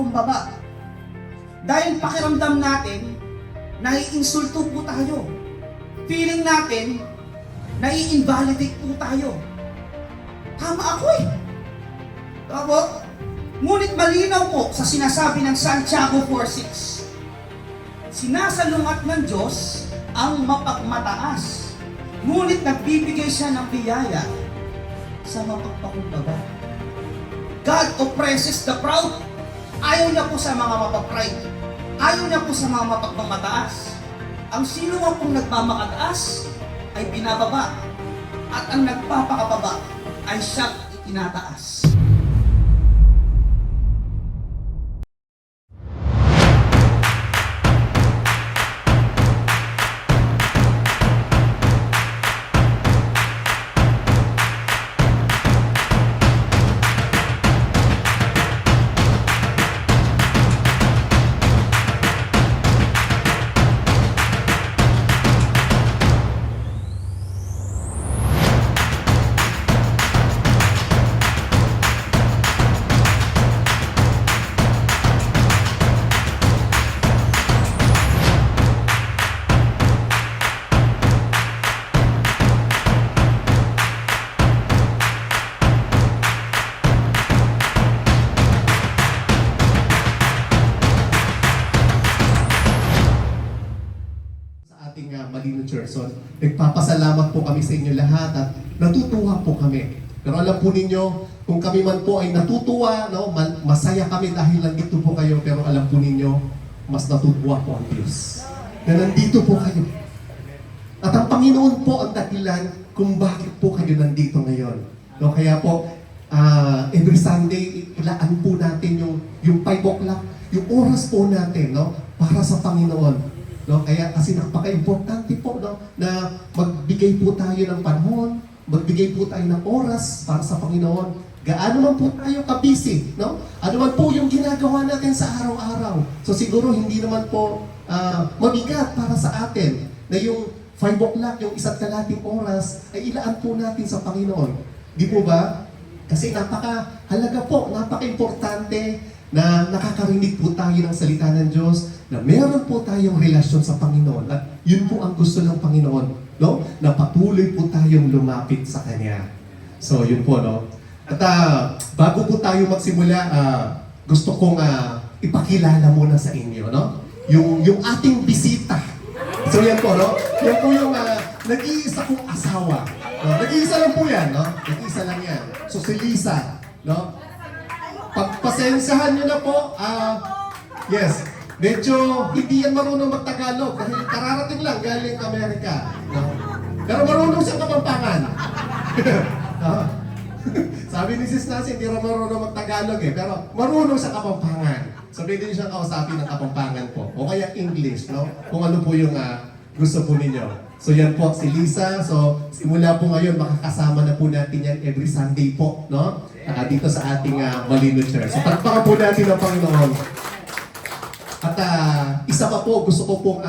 magpakumbaba. Dahil pakiramdam natin, naiinsulto po tayo. Feeling natin, nai-invalidate po tayo. Tama ako eh. Tama. Ngunit malinaw po sa sinasabi ng Santiago 4:6. Sinasalungat ng Diyos ang mapagmataas. Ngunit nagbibigay siya ng biyaya sa mapagpakumbaba. God oppresses the proud. Ayaw niya po sa mga mapapride. Ayaw niya po sa mga mapagmamataas. Ang sino man pong nagmamakataas ay binababa. At ang nagpapakababa ay siyang itinataas. Ating Malino Church. So, nagpapasalamat po kami sa inyo lahat at natutuwa po kami. Pero alam po ninyo, kung kami man po ay natutuwa, no, masaya kami dahil nandito po kayo, pero alam po ninyo, mas natutuwa po ang Diyos na nandito po kayo. At ang Panginoon po ang dahilan kung bakit po kayo nandito ngayon. No, kaya po, every Sunday, ilaan po natin yung 5 o'clock, yung oras po natin, no, para sa Panginoon. No, kaya kasi napaka-importante po, no, na magbigay po tayo ng panahon, magbigay po tayo ng oras para sa Panginoon. Gaano man po tayo ka-busy, no? Ano man po yung ginagawa natin sa araw-araw. So siguro hindi naman po mabigat para sa atin na yung 5 o'clock, yung isa't kalating oras, ay ilaan po natin sa Panginoon. Di po ba? Kasi napaka-halaga po, napaka-importante na nakakarinig po tayo ng salita ng Diyos, na meron po tayong relasyon sa Panginoon. At yun po ang gusto ng Panginoon, no? Na patuloy po tayong lumapit sa Kanya. So, yun po, no? At bago po tayo magsimula, gusto kong ipakilala muna sa inyo, no? Yung ating bisita. So, yan po, no? Yan po yung nag-iisa kong asawa. No? Nag-iisa lang po yan, no? Nag-iisa lang yan. So, si Lisa, no? Pagpasensyahan nyo na po, yes, medyo hindi yan marunong magtagalog dahil kararating lang galing Amerika. No? Pero marunong siya Kapampangan. No? Sabi ni Sis Nancy, hindi rin marunong magtagalog pero marunong siya Kapampangan. So pwede nyo siyang kausapin ng Kapampangan po. O kaya English, no? Kung ano po yung gusto po ninyo. So yan po, si Lisa. So simula po ngayon, makakasama na po natin yan every Sunday po, no? Dito sa ating Malino Church. So palakpakan po natin ang Panginoon. At isa pa po, gusto ko pong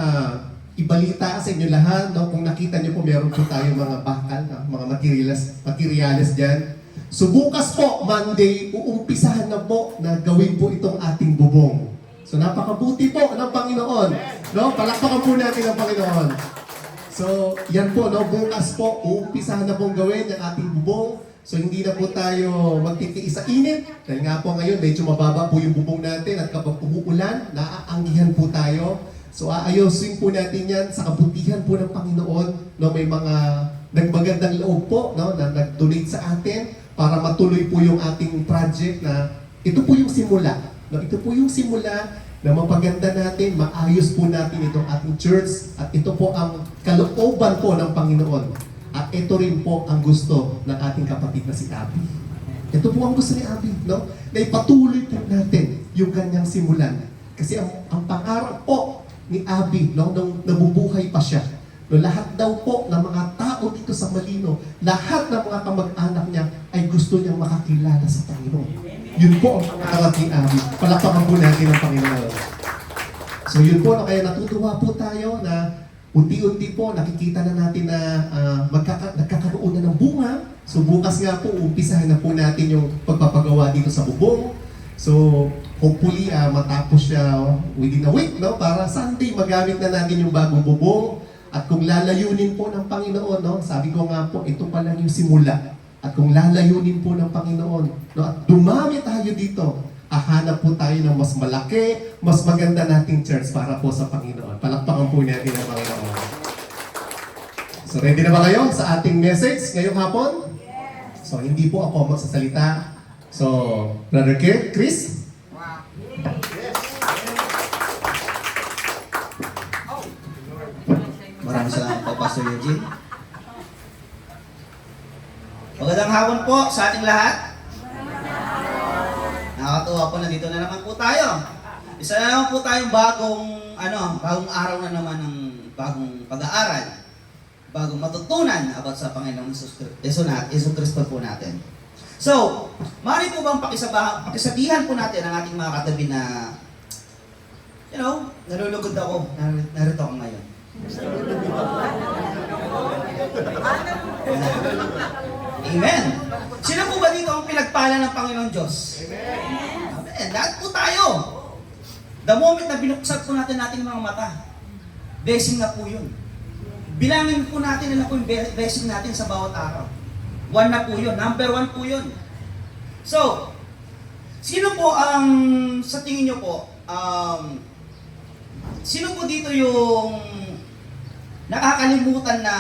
ibalita sa inyo lahat, no? Kung nakita niyo po, meron po tayong mga bakal, mga materials dyan. So bukas po, Monday, uumpisahan na po na gawin po itong ating bubong. So napakabuti po ng Panginoon. No? Palakpakan po natin ang Panginoon. So yan po, no? Bukas po, uumpisahan na pong gawin yung ating bubong. So hindi na po tayo magtitiis sa init. Dahil nga po ngayon, medyo mababa po yung bubong natin at kapag umuulan, naaanggihan po tayo. So aayusin po natin yan sa kabutihan po ng Panginoon. No, may mga nagmagandang loob po, no, na nag-donate sa atin para matuloy po yung ating project na ito po yung simula. No, ito po yung simula na mapaganda natin, maayos po natin itong ating church at ito po ang kalooban po ng Panginoon. At ito rin po ang gusto ng ating kapatid na si Abby. Ito po ang gusto ni Abby, no? Na ipatuloy po natin yung kanyang simulan. Kasi ang pangarap po ni Abby, no, nung nabubuhay pa siya, no, lahat daw po ng mga tao dito sa Malino, lahat ng mga kamag-anak niya ay gusto niyang makakilala sa Panginoon. Yun po ang pangarap ni Abby. Palakpakan po natin ang Panginoon. So yun po, no, kaya natutuwa po tayo na unti-unti po, nakikita na natin na nagkakaroon na ng bunga. So bukas nga po, umpisahan na po natin yung pagpapagawa dito sa bubong. So hopefully matapos siya within a week, no? Para Sunday magamit na natin yung bagong bubong. At kung lalayunin po ng Panginoon, no? Sabi ko nga po, ito pa lang yung simula. At kung lalayunin po ng Panginoon, no? At dumami tayo dito, hahanap po tayo ng mas malaki, mas maganda nating church para po sa Panginoon. Palakpakan po natin ang Panginoon. So ready na ba kayo sa ating message ngayong hapon? Yes. So hindi po ako magsasalita. So, Brother Chris? Maraming salamat po, Pastor Eugene. Magandang hapon po sa ating lahat. Nakakatuwa po, nandito na naman po tayo. Isa na naman po tayong bagong araw na naman ng bagong pag-aaral. Bagong matutunan about sa Panginoong Yesu Kristo po natin. So, maaari po bang pakisabihan po natin ang ating mga katabi na, nalulugod ako, narito ako ngayon. Amen. Sino po ba dito ang pinagpala ng Panginoon Diyos? Amen. Lahat po tayo. The moment na binuksan po natin ating mga mata, blessing na po yun. Bilangin po natin na po yung blessing natin sa bawat araw. 1 na po yun. Number 1 po yun. So, sino po ang, sa tingin nyo po, sino po dito yung nakakalimutan na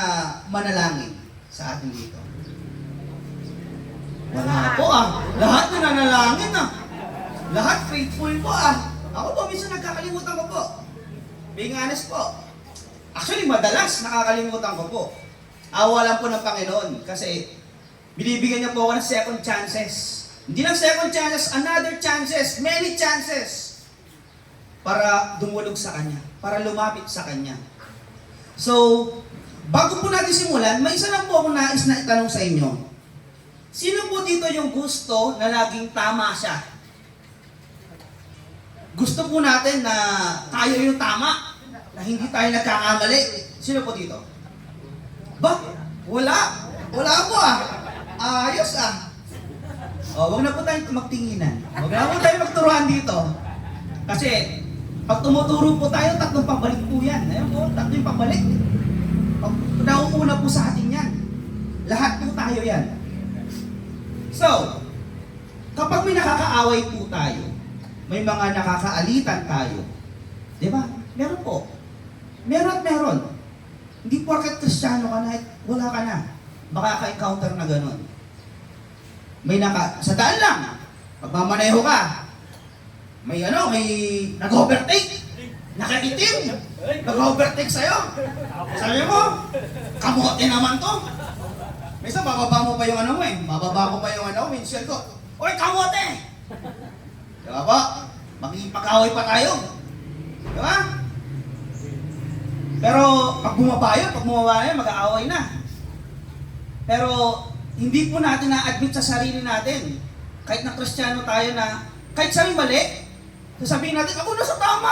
manalangin sa atin dito? Wala po Lahat na nanalangin Lahat faithful po Ako po, minsan nagkakalimutan ko po. Being honest po. Actually, madalas nakakalimutan ko po. Awa lang po ng Panginoon kasi binibigyan niya po ako ng second chances. Hindi lang second chances, another chances, many chances para dumulog sa Kanya, para lumapit sa Kanya. So, bago po natin simulan, may isa lang po akong nais na itanong sa inyo. Sino po dito yung gusto na laging tama siya? Gusto po natin na tayo yung tama, na hindi tayo nagkakamali. Sino po dito? Ba? Wala. Wala po Ayos wag na po tayong magtinginan. Wag na po tayong magturuan dito. Kasi, pag tumuturo po tayo, 3 pabalik po yan. Ayun po, 3 pabalik. Pag nauuna po sa atin yan. Lahat po tayo yan. So, kapag may nakakaaway po tayo, may mga nakakaalitan tayo, di ba? Meron po. Meron at meron. Hindi porket Kristiyano ka na, wala ka na. Baka ka-encounter na gano'n. Sa daan lang, magmamaneho ka, may nag-overtake, nakaitim, nag-overtake sa'yo. Sabi mo, kamote naman to. Minsan, bababa mo pa yung bababa ko pa yung windshield ko. Oy, kamote! Diba po? Magpag-away pa tayo. Diba? Pero, pag bumaba yun, mag-aaway na. Pero, hindi po natin na-admit sa sarili natin. Kahit na Kristiyano tayo na, kahit sabi mali, sasabihin natin, ako nasa tama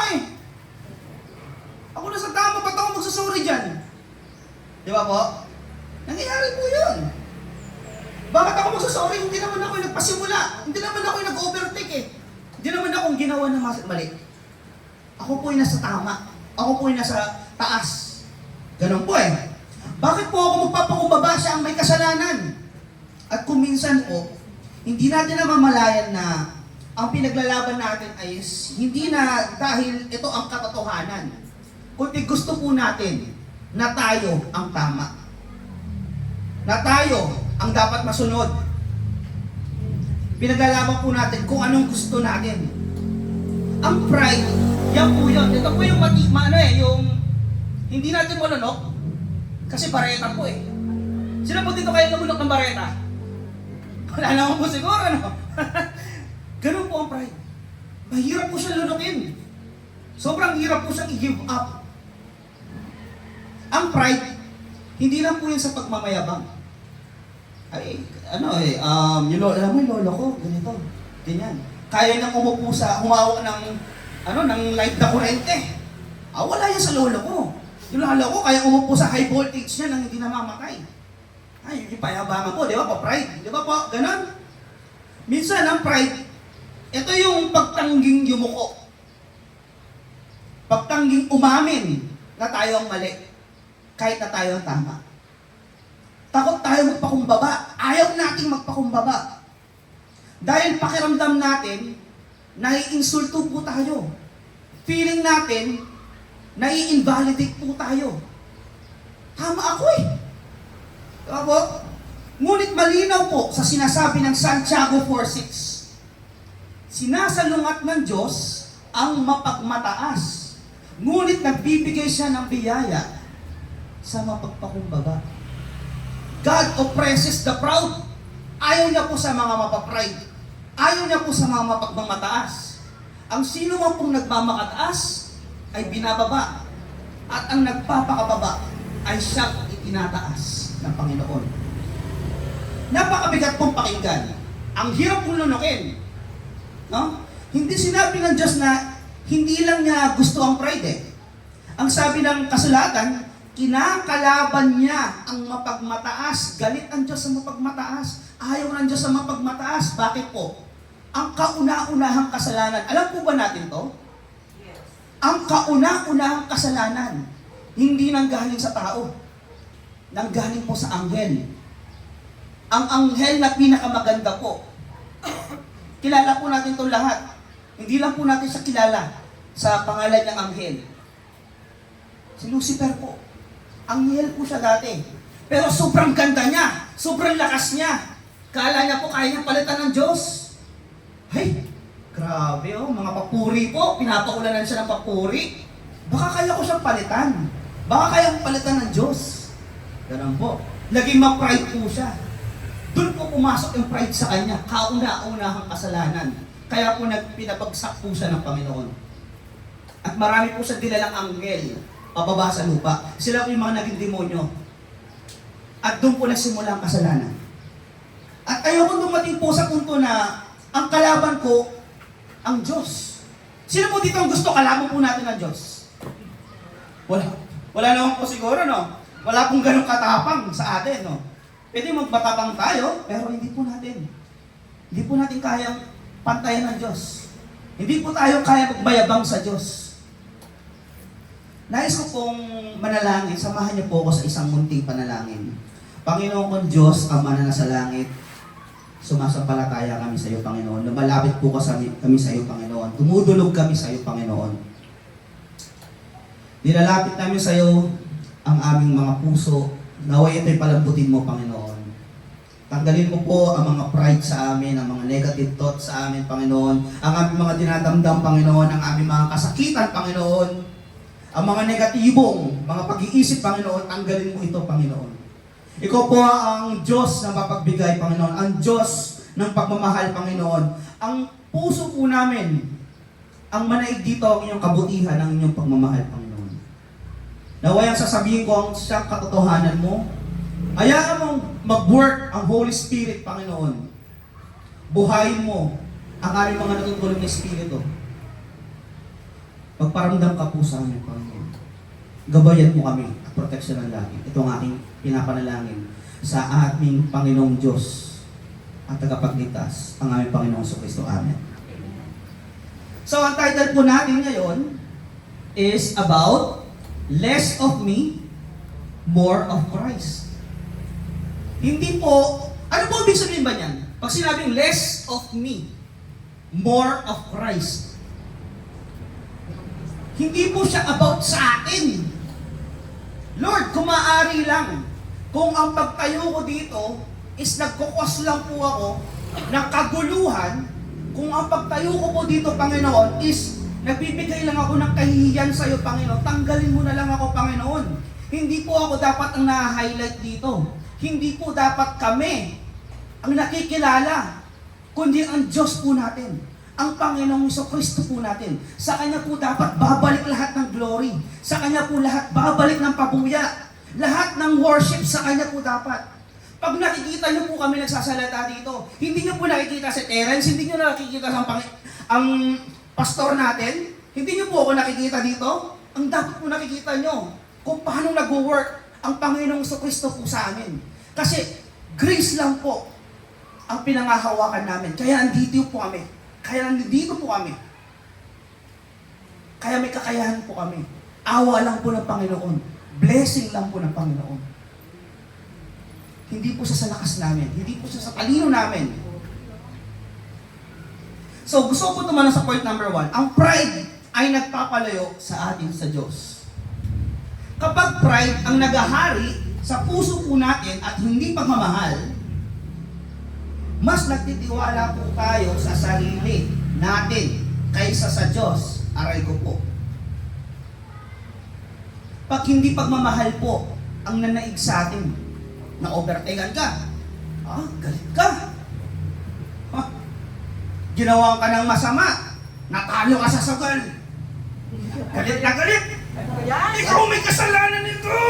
Ako nasa tama, ba't ako magsasorry dyan? Di ba po? Nangyayari po yun. Bakit ako magsasorry? Hindi naman ako yung nagpasimula. Hindi naman ako yung nag-overtake Hindi naman ako yung ginawa ng mali. Ako po yung nasa tama. Ako po yung nasa taas. Ganun po Bakit po ako magpapakumbaba siya ang may kasalanan? At kung minsan po, hindi natin namamalayan na ang pinaglalaban natin ay hindi na dahil ito ang katotohanan, kundi gusto po natin na tayo ang tama. Na tayo ang dapat masunod. Pinaglalaban po natin kung anong gusto natin. Ang pride, yan po yun. Ito po yung yung hindi natin malunok kasi bareta po Sino po dito kayo lumulok ng bareta? Wala naman po siguro, Ganun po ang pride. Mahirap po siya lunukin. Sobrang hirap po siyang i-give up. Ang pride, hindi lang po yun sa pagmamayabang. Alam mo yung lolo ko, ganito, ganyan. Kaya nang humawak ng light na kurente. Wala yan sa lolo ko. Yung lolo ko, kaya umupo sa high voltage niya nang hindi namamatay. Yung payabangan po, di ba po, pride? Di ba po, ganon? Minsan, ang pride, Ito yung pagtangging yumuko. Pagtangging umamin na tayo ang mali, kahit na tayo ang tama. Takot tayo magpakumbaba. Ayaw nating magpakumbaba. Dahil pakiramdam natin, naiinsulto po tayo. Feeling natin, nai-invalidate po tayo. Tama ako eh. Tama po? Ngunit malinaw po sa sinasabi ng Santiago 4:6. Sinasalungat ng Diyos ang mapagmataas. Ngunit nagbibigay siya ng biyaya sa mapagpakumbaba. God oppresses the proud. Ayaw niya po sa mga mapapride. Ayaw niya po sa mga mapagmamataas. Ang sino man pong nagmamakataas ay binababa. At ang nagpapakababa ay siyang itinataas ng Panginoon. Napakabigat pong pakinggan. Ang hirap pong lunukin. No? Hindi sinabi ng Diyos na hindi lang niya gusto ang pride eh. Ang sabi ng kasulatan, kinakalaban niya ang mapagmataas. Galit ang Diyos sa mapagmataas. Ayaw ng Diyos sa mapagmataas. Bakit po? Ang kauna-unahang kasalanan. Alam po ba natin to? Yes. Ang kauna-unahang kasalanan, hindi nanggaling sa tao. Nanggaling po sa anghel. Ang anghel na pinakamaganda po. Kilala po natin itong lahat. Hindi lang po natin siya kilala sa pangalan ng anghel. Si Lucifer po. Anghel po siya dati. Pero sobrang ganda niya. Sobrang lakas niya. Kala niya po kaya niyang palitan ng Diyos. Hey, grabe oh. Mga papuri po. Pinapaulanan siya ng papuri. Baka kaya ko siyang palitan. Baka kaya kong palitan ng Diyos. Ganun po. Naging ma-pride po siya. Doon po pumasok yung pride sa kanya. Kauna-unahang kasalanan. Kaya po pinabagsak po siya ng Panginoon. At marami po siya dilalang anghel pababa sa lupa. Sila po yung mga naging demonyo. At doon po nagsimula ang kasalanan. At ayoko dumating po sa punto na ang kalaban ko, ang Diyos. Sino po dito ang gusto kalaban po natin ng Diyos? Wala. Wala naman po siguro, no? Wala pong ganong katapang sa atin, no? Pwede magmatapang tayo, pero hindi po natin. Hindi po natin kayang pantayan ng Diyos. Hindi po tayo kaya magbayabang sa Diyos. Nais ko pong manalangin, samahan niyo po ako sa isang munting panalangin. Panginoon kong Diyos, Ama na nasa langit, sumasampalataya kami sa iyo, Panginoon. Lumalapit po kami sa iyo, Panginoon. Tumudulog kami sa iyo, Panginoon. Nilalapit namin sa iyo ang aming mga puso. Naway ito'y palambutin mo, Panginoon. Tanggalin mo po ang mga pride sa amin, ang mga negative thoughts sa amin, Panginoon. Ang aming mga dinadamdam, Panginoon. Ang aming mga kasakitan, Panginoon. Ang mga negatibong, mga pag-iisip, Panginoon. Tanggalin mo ito, Panginoon. Ikaw po ang Diyos ng mapagbigay, Panginoon. Ang Diyos ng pagmamahal, Panginoon. Ang puso po namin, ang manaig dito ang inyong kabutihan, ang inyong pagmamahal, Panginoon. Naway ang sasabihin ko ang siyang katotohanan mo. Hayaan mong mag-work ang Holy Spirit, Panginoon. Buhayin mo ang aming mga natutulong na Espiritu. Magparamdam ka po sa amin, Panginoon. Gabayan mo kami at proteksyon ng langit. Ito ang aking pinapanalangin sa aming Panginoong Diyos at tagapagligtas, ang aming Panginoong Kristo. Amen. So, ang title po natin ngayon is about less of me, more of Christ. Hindi po, ano po ibig sabihin ba niyan? Pag sinabing less of me, more of Christ. Hindi po siya about sa akin. Lord, kung maaari lang, kung ang pagtayo ko dito is nagkukos lang po ako ng kaguluhan, kung ang pagtayo ko po dito, Panginoon, is nagbibigay lang ako ng kahihiyan sa iyo, Panginoon. Tanggalin mo na lang ako, Panginoon. Hindi po ako dapat ang na-highlight dito. Hindi po dapat kami ang nakikilala, kundi ang Diyos po natin. Ang Panginoong Kristo po natin. Sa Kanya po dapat babalik lahat ng glory. Sa Kanya po lahat babalik ng pabuya. Lahat ng worship sa Kanya po dapat. Pag nakikita niyo po kami nagsasalata dito, hindi niyo po nakikita si Terence, hindi niyo nakikita ang pastor natin, hindi niyo po ako nakikita dito. Ang dapat po nakikita niyo kung paano nag-work ang Panginoong Kristo po sa amin. Kasi grace lang po ang pinangahawakan namin. Kaya andito po kami. Kaya nandito po kami. Kaya may kakayahan po kami. Awa lang po ng Panginoon. Blessing lang po ng Panginoon. Hindi po siya sa lakas namin. Hindi po siya sa talino namin. So, gusto ko po tumala sa point number 1. Ang pride ay nagpapalayo sa atin sa Diyos. Kapag pride ang nagahari sa puso po natin at hindi pagmamahal, mas nagtitiwala po tayo sa sarili natin kaysa sa Diyos. Aray ko po. Pag hindi pagmamahal po ang nanaig sa atin, na-overtaken ka, galit ka. Ginawa ka ng masama, natalo ka sa sagal. Galit na galit. Ikaw may kasalanan nito.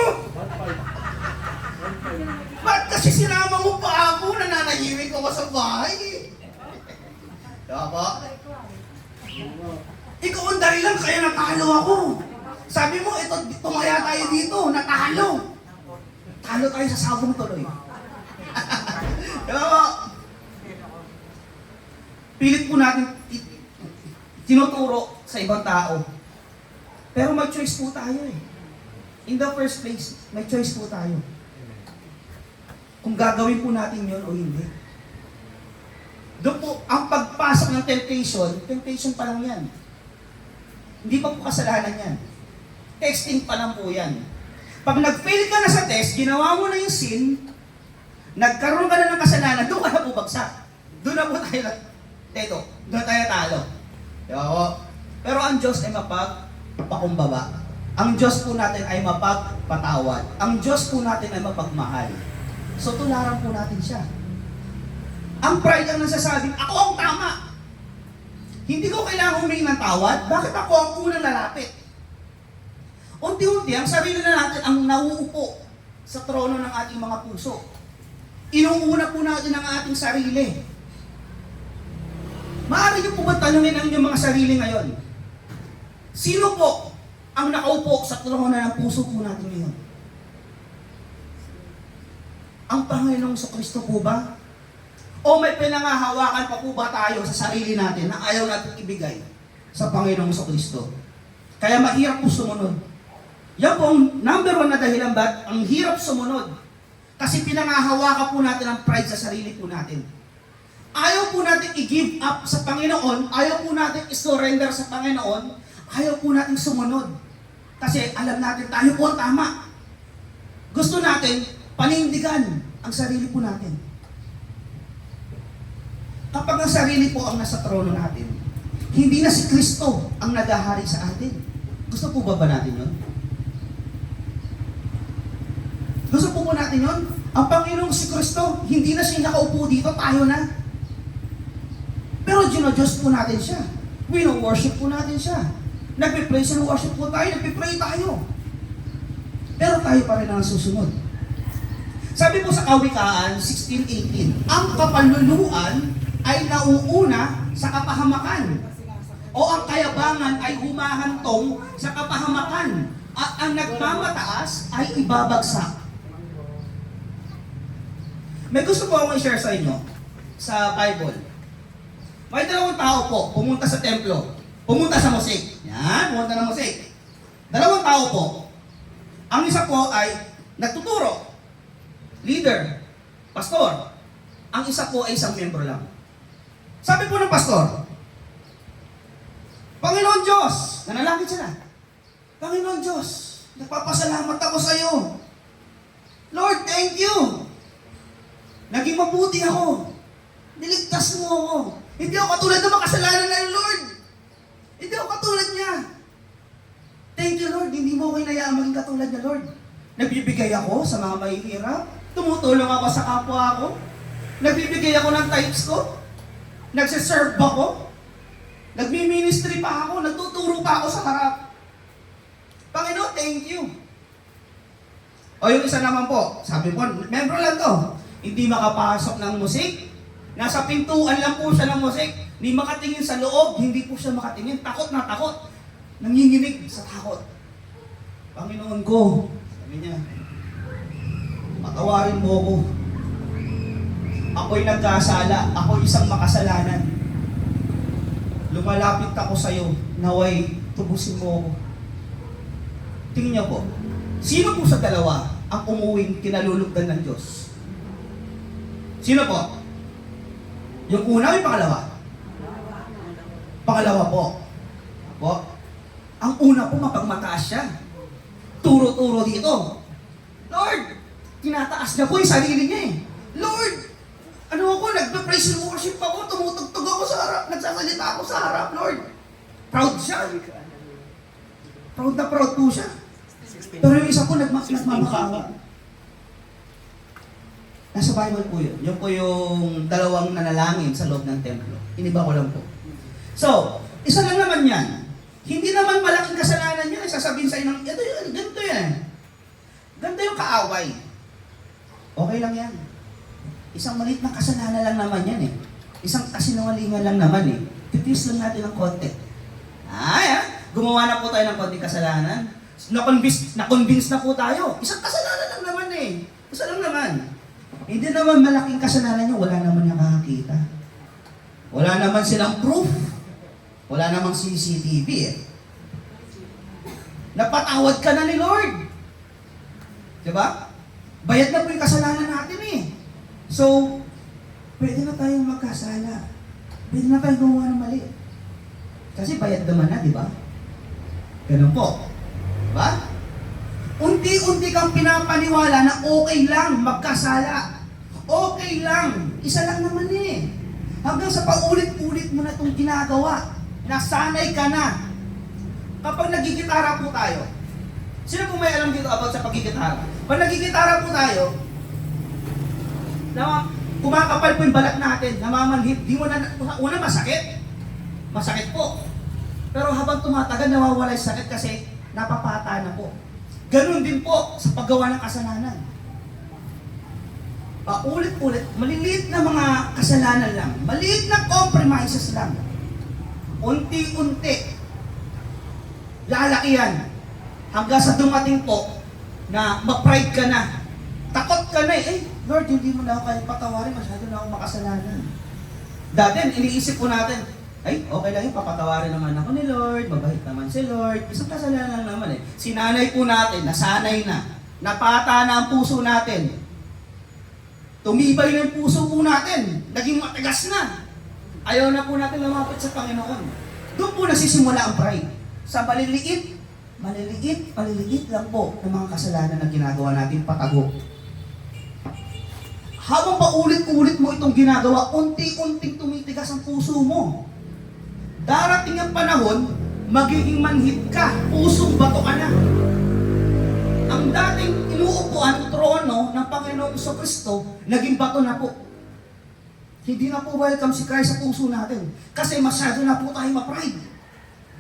Ba't kasi sinama mo pa ako, nananahimik ako sa bahay? Diba ba? Ikaw ang dahilan kaya natalo ako. Sabi mo, ito, tumaya tayo dito, natalo. Talo tayo sa sabong tuloy. Diba ba? Pilit po natin tinuturo sa ibang tao. Pero may choice po tayo eh. In the first place, may choice po tayo. Kung gagawin po natin yun o hindi. Doon po, ang pagpasok ng temptation pa lang yan. Hindi pa po kasalanan yan. Testing pa lang po yan. Pag nag-fail ka na sa test, ginawa mo na yung sin, nagkaroon ka na ng kasalanan, doon ka na po bagsak. Doon na po tayo, doon tayo talo. Diba po? Pero ang Diyos ay mapagpakumbaba. Ang Diyos po natin ay mapagpatawad. Ang Diyos po natin ay mapagmahal. So tularan po natin siya. Ang pride ang nasasabing, ako ang tama. Hindi ko kailangan humingi ng tawad. Bakit ako ang unang lalapit? Unti-unti, ang sarili na natin ang nauupo sa trono ng ating mga puso. Inuuna po natin ang ating sarili. Maaari niyo po ba tanungin ang inyong mga sarili ngayon? Sino po ang nakaupo sa trono ng puso po natin ngayon? Ang Panginoong Kristo po ba? O may pinangahawakan pa po ba tayo sa sarili natin na ayaw natin ibigay sa Panginoong Kristo? Kaya mahirap po sumunod. Yan po ang number 1 na dahilan ba't ang hirap sumunod. Kasi pinangahawakan po natin ang pride sa sarili po natin. Ayaw po natin i-give up sa Panginoon, ayaw po natin i-surrender sa Panginoon, ayaw po natin sumunod. Kasi alam natin tayo po ang tama. Gusto natin panindigan ang sarili po natin. Kapag ang sarili po ang nasa trono natin, hindi na si Kristo ang nagahari sa atin. Gusto po ba natin yun? Gusto po natin yun? Ang Panginoong si Kristo, hindi na siya nakaupo dito, tayo na. Pero Diyos po natin siya. Worship po natin siya. Nagpe-praise and worship po tayo, nagpe-pray tayo. Pero tayo pa rin ang susunod. Sabi po sa Kawikaan 16:18, ang kapaluluan ay nauuna sa kapahamakan. O ang kayabangan ay humahantong sa kapahamakan. At ang nagmamataas ay ibabagsak. May gusto po akong i-share sa inyo sa Bible. May dalawang tao po, pumunta sa templo. Pumunta sa mosaic. Yan, pumunta ng mosaic. Dalawang tao po. Ang isa po ay nagtuturo. Leader. Pastor. Ang isa po ay isang membro lang. Sabi po ng pastor, Panginoon Diyos, nanalangin sila. Panginoon Diyos, nagpapasalamat ako sa iyo. Lord, thank you. Naging mabuti ako. Niligtas mo ako. Hindi ako katulad ng makasalanan na yung Lord. Hindi ako katulad niya. Thank you, Lord. Hindi mo ako hinayaan maging katulad niya, Lord. Nagbibigay ako sa mga mahihirap. Tumutulong ako sa kapwa ako. Nagbibigay ako ng tithes ko. Nagsiserve ako. Nagmi-ministry pa ako. Nagtuturo pa ako sa harap. Panginoon, thank you. O yung isa naman po, sabi po, membro lang to. Hindi makapasok ng musik. Nasa pintuan lang po siya ng musik. Hindi makatingin sa loob. Hindi po siya makatingin. Takot na takot. Nanginginig sa takot. Panginoon ko, sabi niya, patawarin mo ako. Ako'y nagkasala. Ako'y isang makasalanan. lumalapit ako sa'yo, naway tubusin mo ako. Tingin niyo po, sino po sa dalawa ang umuwing kinalulugdan ng Diyos? Sino po? Yung una o yung pangalawa? Pangalawa po. Po? Ang una po, mapagmataas siya. Turo-turo dito. Lord, tinataas niya po yung sarili niya eh. Lord, ano ako, nagpa-praise and worship ako, tumutugtog ako sa harap, nagsasalita ako sa harap, Lord. Proud siya. Proud na proud po siya. Pero yung isa po, nagmamakaawa. Nasa Bible po yun. Yun po yung dalawang nanalangin sa loob ng templo. Iniba ko lang po. So, isa lang naman yan. Hindi naman malaking kasalanan yan. Sasabihin sa'yo ng, ganito yan. Ganito yung kaaway. Okay lang yan. Isang maliit na kasalanan lang naman yan eh. Isang kasinungalingan lang naman eh. Titis lang natin ng konti. Gumawa na po tayo ng konting kasalanan. Na-convince na po tayo. Isang kasalanan lang naman eh. Isa lang naman. Hindi naman malaking kasalanan nyo, wala naman nakakakita. Wala naman silang proof. Wala namang CCTV eh. Napatawad ka na ni Lord. Diba? Bayad na po yung kasalanan natin eh. So, pwede na tayong magkasala. Pwede na tayong gumawa ng mali. Kasi bayad naman na, di ba? Ganun po. Diba? Unti-unti kang pinapaniwala na okay lang magkasala. Okay lang. Isa lang naman eh. Hanggang sa paulit-ulit mo na itong ginagawa. Nasanay ka na. Kapag nagigitara po tayo, sino po may alam dito about sa pagigitara? Pag nagigitara po tayo, kumakapal po yung balat natin, namamanhid, di mo na, una masakit. Masakit po. Pero habang tumatagal, nawawala yung sakit kasi napapata na po. Ganun din po sa paggawa ng kasalanan. Paulit-ulit, maliliit na mga kasalanan lang, maliit na compromises lang. Unti-unti, lalaki yan. Hanggang sa dumating po na ma-pride ka na. Takot ka na eh. Lord, hindi mo na ako kaya patawarin, masyado na ako makasalanan. Dati, iniisip po natin, ay, okay lang yun, papatawarin naman ako ni Lord, mabait naman si Lord, isang kasalanan lang naman eh. Sinanay po natin, nasanay na, napata na ang puso natin. Tumibay na yung puso po natin, naging matigas na. Ayaw na po natin lumapit sa Panginoon. Doon po nasisimula ang pride. Sa maliliit lang po ng mga kasalanan na ginagawa natin patago. Habang paulit-ulit mo itong ginagawa, unti-unting tumitigas ang puso mo. Darating ang panahon, magiging manhid ka, pusong bato ka na. Ang dating inuupuan, trono ng Panginoong Kristo, naging bato na po. Hindi na po welcome si Christ sa puso natin. Kasi masyado na po tayo ma-pride.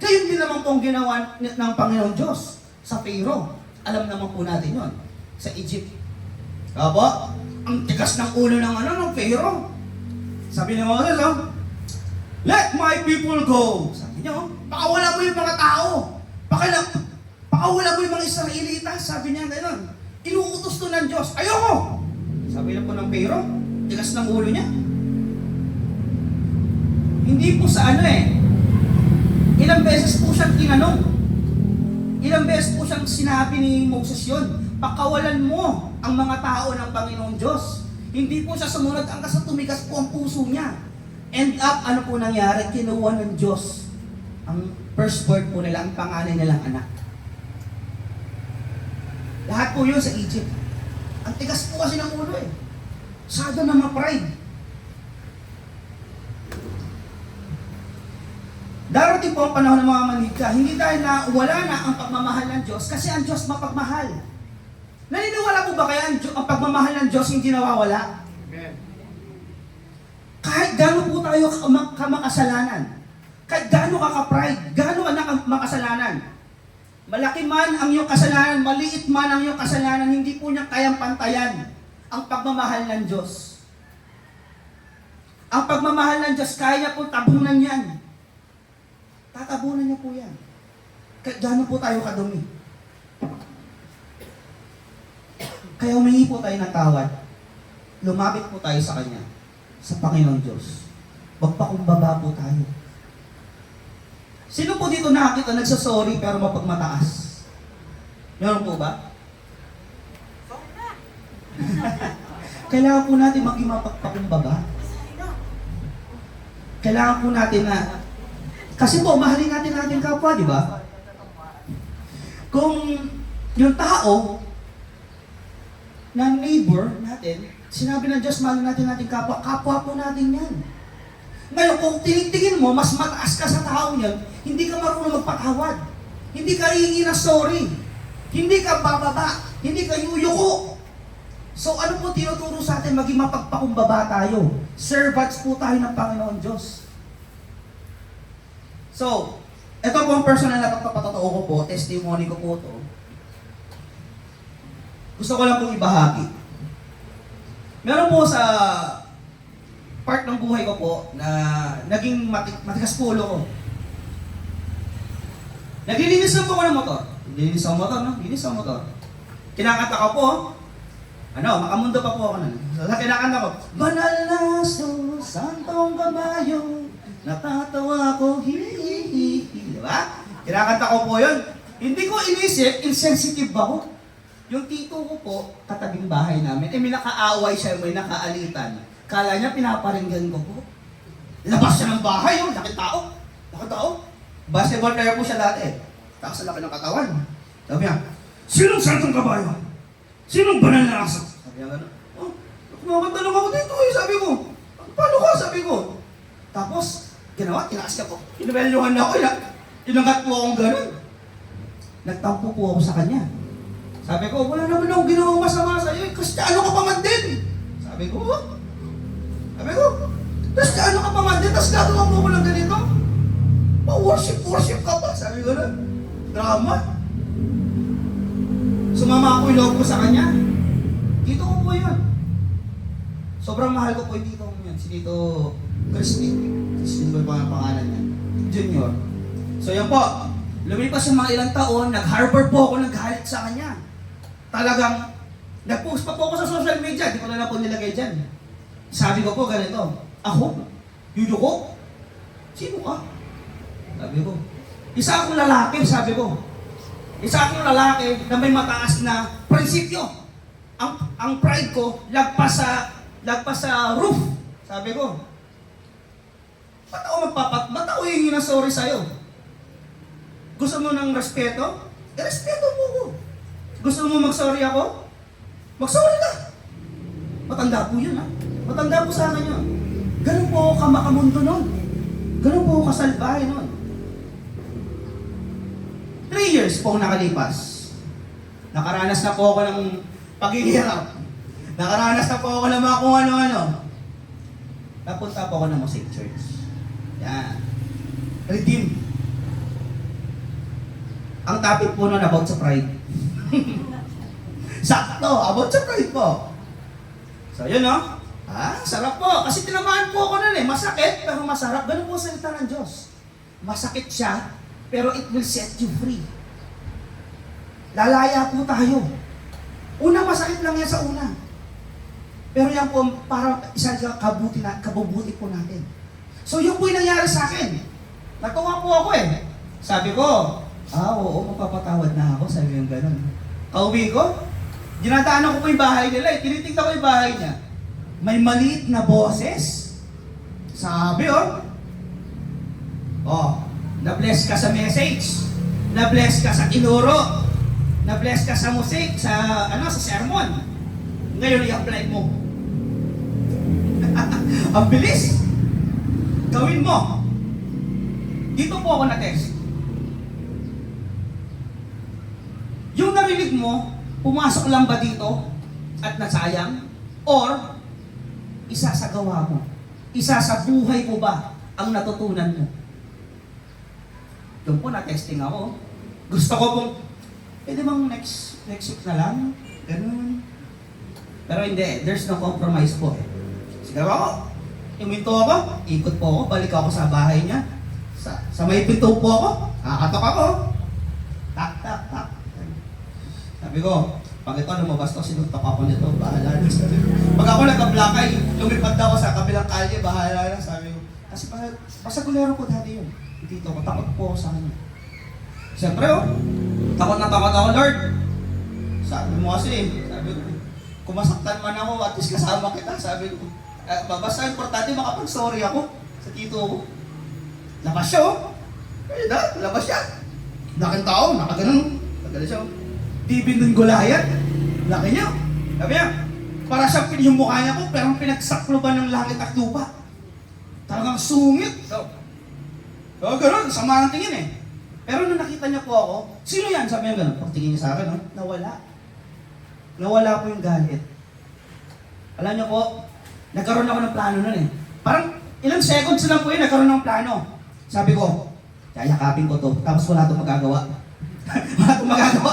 Gayon din naman po ang ginawa ng Panginoong Diyos sa Pharaoh. Alam naman po natin yon sa Egypt. Aba, ang tigas ng ulo ng Pharaoh. Sabi ni Moses, let my people go. Sabi niya, pakawala mo yung mga tao. Pakawala mo yung mga Israelitas. Sabi niya gano'n. Inuutos to ng Diyos. Ayoko! Sabi na po ng Pharaoh, tigas ng ulo niya. Hindi po sa ilang beses po siyang tinanong. Ilang beses po siyang sinabi ni Moses yun. Pakawalan mo ang mga tao ng Panginoong Diyos. Hindi po siya sumunod hanggang sa tumigas po ang puso niya. End up, ano po nangyari? Kinuha ng Diyos ang firstborn po nila, ang panganay nilang anak. Lahat po yun sa Egypt. Ang tigas po kasi ng ulo eh. Sado na ma-pride. Darating po ang panahon ng mga manika, hindi dahil na wala na ang pagmamahal ng Diyos, kasi ang Diyos mapagmahal. Naniniwala po ba kaya ang pagmamahal ng Diyos hindi nawawala? Amen. Kahit gaano po tayo kamakasalanan, kahit gaano ka ka-pride, gaano ka na makasalanan, malaki man ang iyong kasalanan, maliit man ang iyong kasalanan, hindi po niya kayang pantayan ang pagmamahal ng Diyos. Ang pagmamahal ng Diyos, kaya niya po tabunan yan. Tatabunan niya po yan. Gano'n po tayo kadumi. Kaya humingi po tayo ng tawad. Lumapit po tayo sa Kanya, sa Panginoong Diyos. Magpakumbaba po tayo. Sino po dito nakakita nagsasorry pero mapagmataas? Meron po ba? Kailangan po natin maging mapagpakumbaba. Kailangan po natin na, kasi po, mahalin natin ating kapwa, di ba? Kung yung tao, na neighbor natin, sinabi ng Diyos, mahalin natin ating kapwa, kapwa po natin yan. Ngayon, kung tinitingin mo, mas mataas ka sa tao niyan, hindi ka marunong magpatawad. Hindi ka hihingi ng sorry. Hindi ka bababa. Hindi ka yuyuko. So ano po tinuturo sa atin? Maging mapagpakumbaba tayo. Servants po tayo ng Panginoon Diyos. So, ito po ang personal na pagpapatotoo ko po, testimony ko po to. Gusto ko lang pong ibahagi. Meron po sa part ng buhay ko po na naging matigas po ulo ko. Naglilinis lang po ako ng motor. Naglilinis ako ng motor, no? Linis ako ng motor. Kinakanta ko po, makamundo pa po ako nun. So, kinakanta ko, Banal na Jesus, Santong Kabayo, natatawa ko, hi-hi-hi-hi. Diba? Kinakanta ko po yun. Hindi ko inisip, insensitive ako. Yung tito ko po, katabing bahay namin, may nakaaway siya, may nakaalitan. Kala niya, pinaparinggan ko po. Labas siya ng bahay, yung laki tao. Laki tao. Basketball player po siya dati. Tapos sa laki ng katawan. Sabi niya, sinong Santong Kabayo? Sinong banal na aso? Sabi niya gano'n. Kumakantanong ako dito eh, sabi ko. Paano ka? Sabi ko. Tapos, ginawa, tinaas ka po. Inabelyuhan na ako, inangat po akong gano'n. Nagtampo po ako sa kanya. Sabi ko, wala naman akong ginawang masama sa'yo eh. Kristyano ka pa man din. Sabi ko, tapos ano ka pa man din, tapos gagawa mo ko ng ganito? Pa-worship ka pa. Sabi ko na, drama. Sumama ako yung loob ko sa kanya. Dito ko po yun. Sobrang mahal ko po yung dito ko yun. Si Tito Crispy. Crispy ba yung pangalan niya? Junior. So yan po. Lumipas yung mga ilang taon, nag-harbor po ako naghalit sa kanya. Talagang, nag-post pa po ako sa social media. Di ko na po nilagay dyan. Sabi ko po ganito, ako? Yudo? Sino ka? Sabi ko. Isa akong lalaki, sabi ko. Isa akong lalaki na may mataas na prinsipyo. Ang pride ko, lagpas sa roof. Sabi ko. Ba't ako hihingi ng sorry sa'yo? Gusto mo ng respeto? Respeto mo ko. Gusto mo mag-sorry ako? Mag-sorry ka. Matanda po yun, ha? Matanda po sa akin yun. Ganun po ako kamakamundo nun. Ganun po ako kasalbahe nun. 3 years po nakalipas. Nakaranas na po ako ng paghihirap. Nakaranas na po ako ng mga kung ano-ano. Napunta po ako ng Mosaic Church. Yan. Redeem. Ang topic po nun about sa pride. Sakto, about sa pride po. So yun no? Sarap po. Kasi tinamaan po ako nun eh. Masakit, pero masarap. Ganun po ang salita ng Diyos. Masakit siya, pero it will set you free. Lalaya po tayo. Unang masakit lang yan sa una. Pero yan po, parang isa sa kabubuti po natin. So yun po yung nangyari sa akin. Natuwa po ako eh. Sabi ko, oo, mapapatawad na ako. Sabi yung gano'n. Kauwi ko, dinadaanan ko po yung bahay nila eh. Tinitignan ko yung bahay niya. May maliit na boses. Sabi na-bless ka sa message. Na-bless ka sa tinuro. Na-bless ka sa musik, sa sermon. Ngayon i-apply mo. Ang bilis. Gawin mo. Dito po ako na-test. Yung narinig mo, pumasok lang ba dito at nasayang? Or, isa sa gawa mo? Isa sa buhay mo ba ang natutunan mo? Doon po na-testing ako. Gusto ko pong, pwede bang next week na lang? Ganun. Pero hindi, there's no compromise po eh. Sige ako, iminto ako, ikot po ako, balik ako sa bahay niya. Sa may pinto po ako, kakatok ako. Tak. Sabi ko, pag ito lumabas to, sinuntok ako nito, bahala na. Pag ako nagka-black eye, lumipad daw ako sa kabilang kalye, bahala na, sabi ko. Kasi pasagulero ko dati yun. Tito ko, takot po ako sa kanya. Siyempre takot na takot ako, Lord. Sabi mo kasi, sabi ko, kung masaktan man ako, at least kasama kita. Sabi ko, basta importante makapag-sorry ako sa tito ko. Labas siya, oh. Ayun na, labas siya. Laking tao, nakaganon. Tagala siya, oh. Di ng Goliath. Laki niya. Sabi niya, para siyang yung mukha niya ko, pero pinagsakloban ng langit at lupa. Talagang sungit. So, gano'n, sama ng tingin eh. Pero nung nakita niya po ako, sino yan? Sabi niya gano'n, pagtingin niya sa akin, no? Nawala. Nawala po yung galit. Alam niyo po, nagkaroon ako ng plano nun eh. Parang ilang seconds lang po yun, nagkaroon ng plano. Sabi ko, yayakapin ko to, tapos wala itong magagawa. Wala itong magagawa.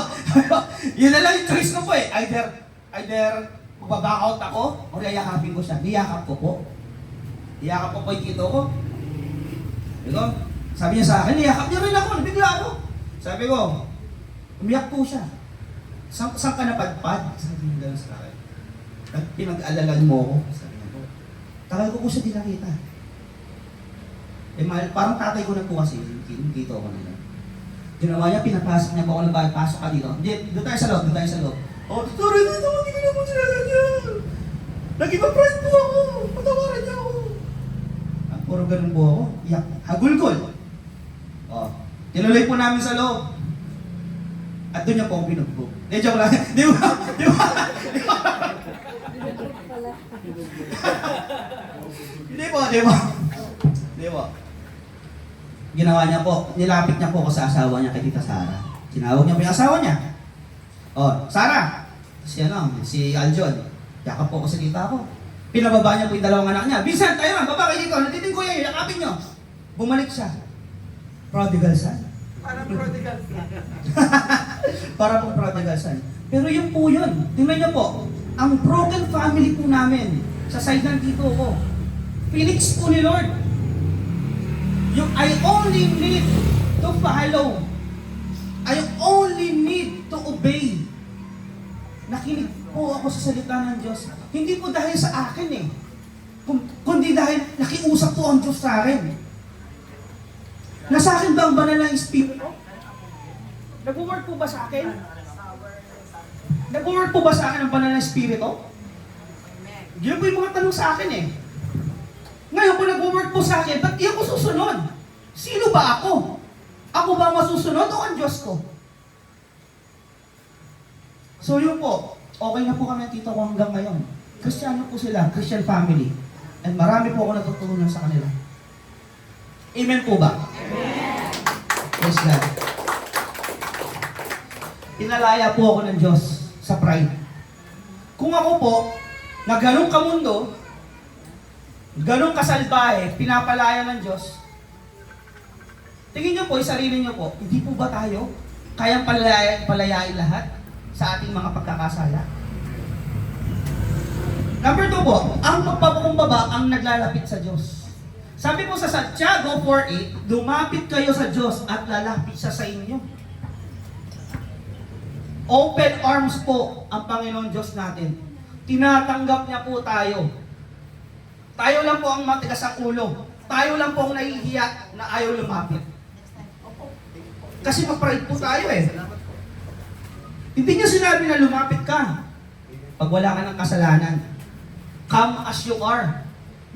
Yun na lang yung choice ko po eh. Either magbaback out ako, o yayakapin ko siya. Niyakap ko po. Niyakap ko po yung tito ko. Sabi niya sa akin, niyakap niya rin ako, nabigla ako. Sabi ko, umiyak po siya. Saan ka napadpad? Sabi niya gano'n sa akin. Pinag-alalan mo ako. Sabi niya po. Tagal ko po siya di nakita. Parang tatay ko na po kasi, dito ako nila. Ginawa niya, pinapasok niya po ako, pasok ka dito. Hindi, doon tayo sa loob, Oh, sorry dito, hindi ko na po sila ganyan. Nag-iba-friend po ako, patawaran niya ako. Puro ganun po ako. Iyak, hagulgol. Oh, tinuloy po namin sa loob. At doon niya po ako binugbog. Hindi, joke lang. Di ba? Hindi po. Ginawa niya po, nilapit niya po ako sa asawa niya kay Tita Sara. Tinawag niya po yung asawa niya. Oh, Sara! Si Aljon. Yakap po ako sa tita ko. Pinababa niya po yung dalawang anak niya. Vincent, tayo nga, baba kayo dito. Natitin ko yan, yakapin niyo. Bumalik siya. Prodigal son. Para prodigal son. Para pong prodigal son. Pero yun po yun. Tingnan niyo po, ang broken family po namin sa side ng tito ko. Phoenix po ni Lord. Yung I only need to follow. I only need to obey. Nakinig po ako sa salita ng Diyos. Hindi po dahil sa akin eh. Kundi dahil nakiusap po ang Diyos sa akin. Nasa akin ba ang banal na Espiritu? Nag-work po ba sa akin? Nag-work po ba sa akin ang banal na Espiritu? Yun po yung mga tanong sa akin eh. Ngayon po nag-work po sa akin, ba't di ako susunod? Sino ba ako? Ako ba ang masusunod o ang Diyos ko? So yun po, okay na po kami ang tito ko hanggang ngayon. Kristiyano po sila, Christian family. And marami po ako natutunan sa kanila. Amen po ba? Amen! Praise God. Pinalaya po ako ng Diyos sa pride. Kung ako po, na ganun kamundo, ganun kasalbahe, pinapalaya ng Diyos, tingin niyo po, sarili niyo po, hindi po ba tayo kayang palayain lahat sa ating mga pagkakasala? Number 2 po, ang pagpapakumbaba ang naglalapit sa Diyos. Sabi po sa Santiago 4:8, lumapit kayo sa Diyos at lalapit siya sa inyo. Open arms po ang Panginoon Diyos natin. Tinatanggap niya po tayo. Tayo lang po ang matigas ang ulo. Tayo lang po ang nahihiya na ayaw lumapit. Kasi mag-pride po tayo eh. Hindi niya sinabi na lumapit ka pag wala ka ng kasalanan. Come as you are.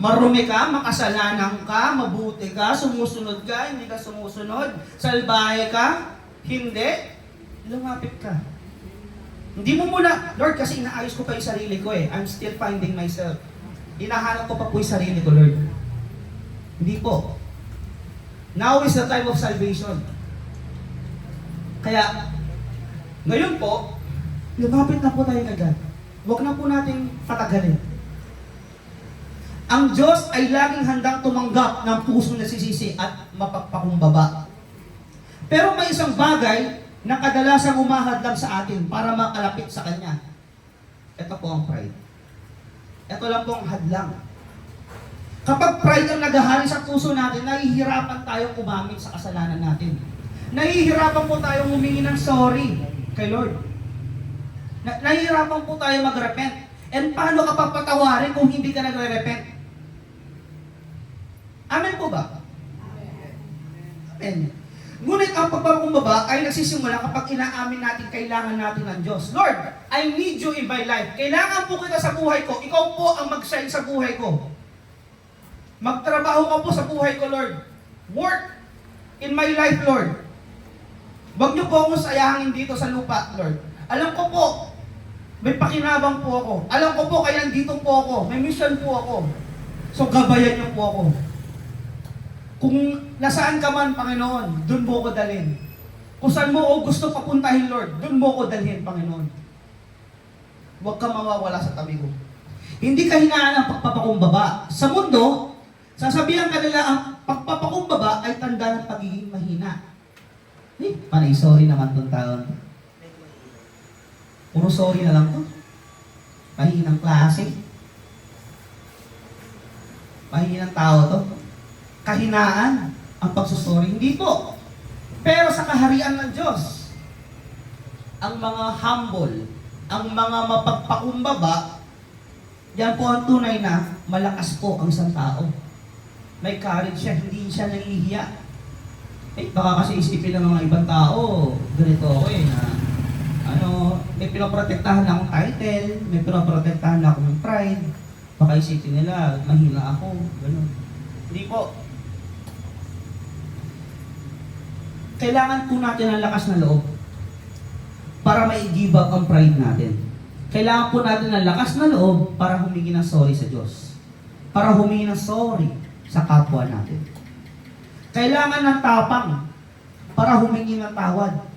Marumi ka, makasalanan ka, mabuti ka, sumusunod ka, hindi ka sumusunod, salbahe ka, hindi, lumapit ka. Hindi mo muna, Lord, kasi inaayos ko pa yung sarili ko eh. I'm still finding myself. Hinahanap ko pa po yung sarili ko, Lord. Hindi po. Now is the time of salvation. Kaya, ngayon po, lumapit na po tayo agad. Huwag na po natin patagalin. Ang Diyos ay laging handang tumanggap ng pusong nasisisi at mapagpakumbaba. Pero may isang bagay na kadalasang umahadlang sa atin para makalapit sa Kanya. Ito po ang pride. Ito lang po ang hadlang. Kapag pride ang naghahari sa puso natin, nahihirapan tayong umamit sa kasalanan natin. Nahihirapan po tayong humingi ng sorry kay Lord. Nahihirapan po tayo mag-repent. And paano ka papatawarin kung hindi ka nagre-repent? Amen po ba? Amen. Ngunit ang pagpapakumbaba ay nagsisimula kapag inaamin natin kailangan natin ng Diyos. Lord, I need you in my life. Kailangan po kita sa buhay ko. Ikaw po ang mag-shine sa buhay ko. Magtrabaho ka po sa buhay ko, Lord. Work in my life, Lord. Huwag niyo po akong sayangin dito sa lupa, Lord. Alam ko po, may pakinabang po ako. Alam ko po, kaya dito po ako. May mission po ako. So, gabayan niyo po ako. Kung nasaan ka man, Panginoon, doon mo ko dalhin. Kung saan mo ako gusto papuntahin, Lord, doon mo ko dalhin, Panginoon. Huwag ka mawawala sa tabi ko. Hindi ka hinaan ng pagpapakumbaba. Sa mundo, sasabihan ka nila ang pagpapakumbaba ay tanda ng pagiging mahina. Panay, sorry naman tong taon. Puro sorry na lang to. Pahinang klase. Pahinang tao to. Kahinaan ang pagsusori. Hindi po. Pero sa kaharian ng Diyos, ang mga humble, ang mga mapagpakumbaba, yan po ang tunay na malakas po ang isang tao. May courage siya, hindi siya nahihiya. Baka kasi isipin ng mga ibang tao, ganito ako na may pinoprotektahan akong title, may pinoprotektahan akong pride, baka isipin nila, mahina ako, gano'n. Hindi po. Kailangan po natin ng lakas na loob para mai-give up ang pride natin. Kailangan po natin ng lakas na loob para humingi ng sorry sa Diyos. Para humingi ng sorry sa kapwa natin. Kailangan ng tapang para humingi ng tawad.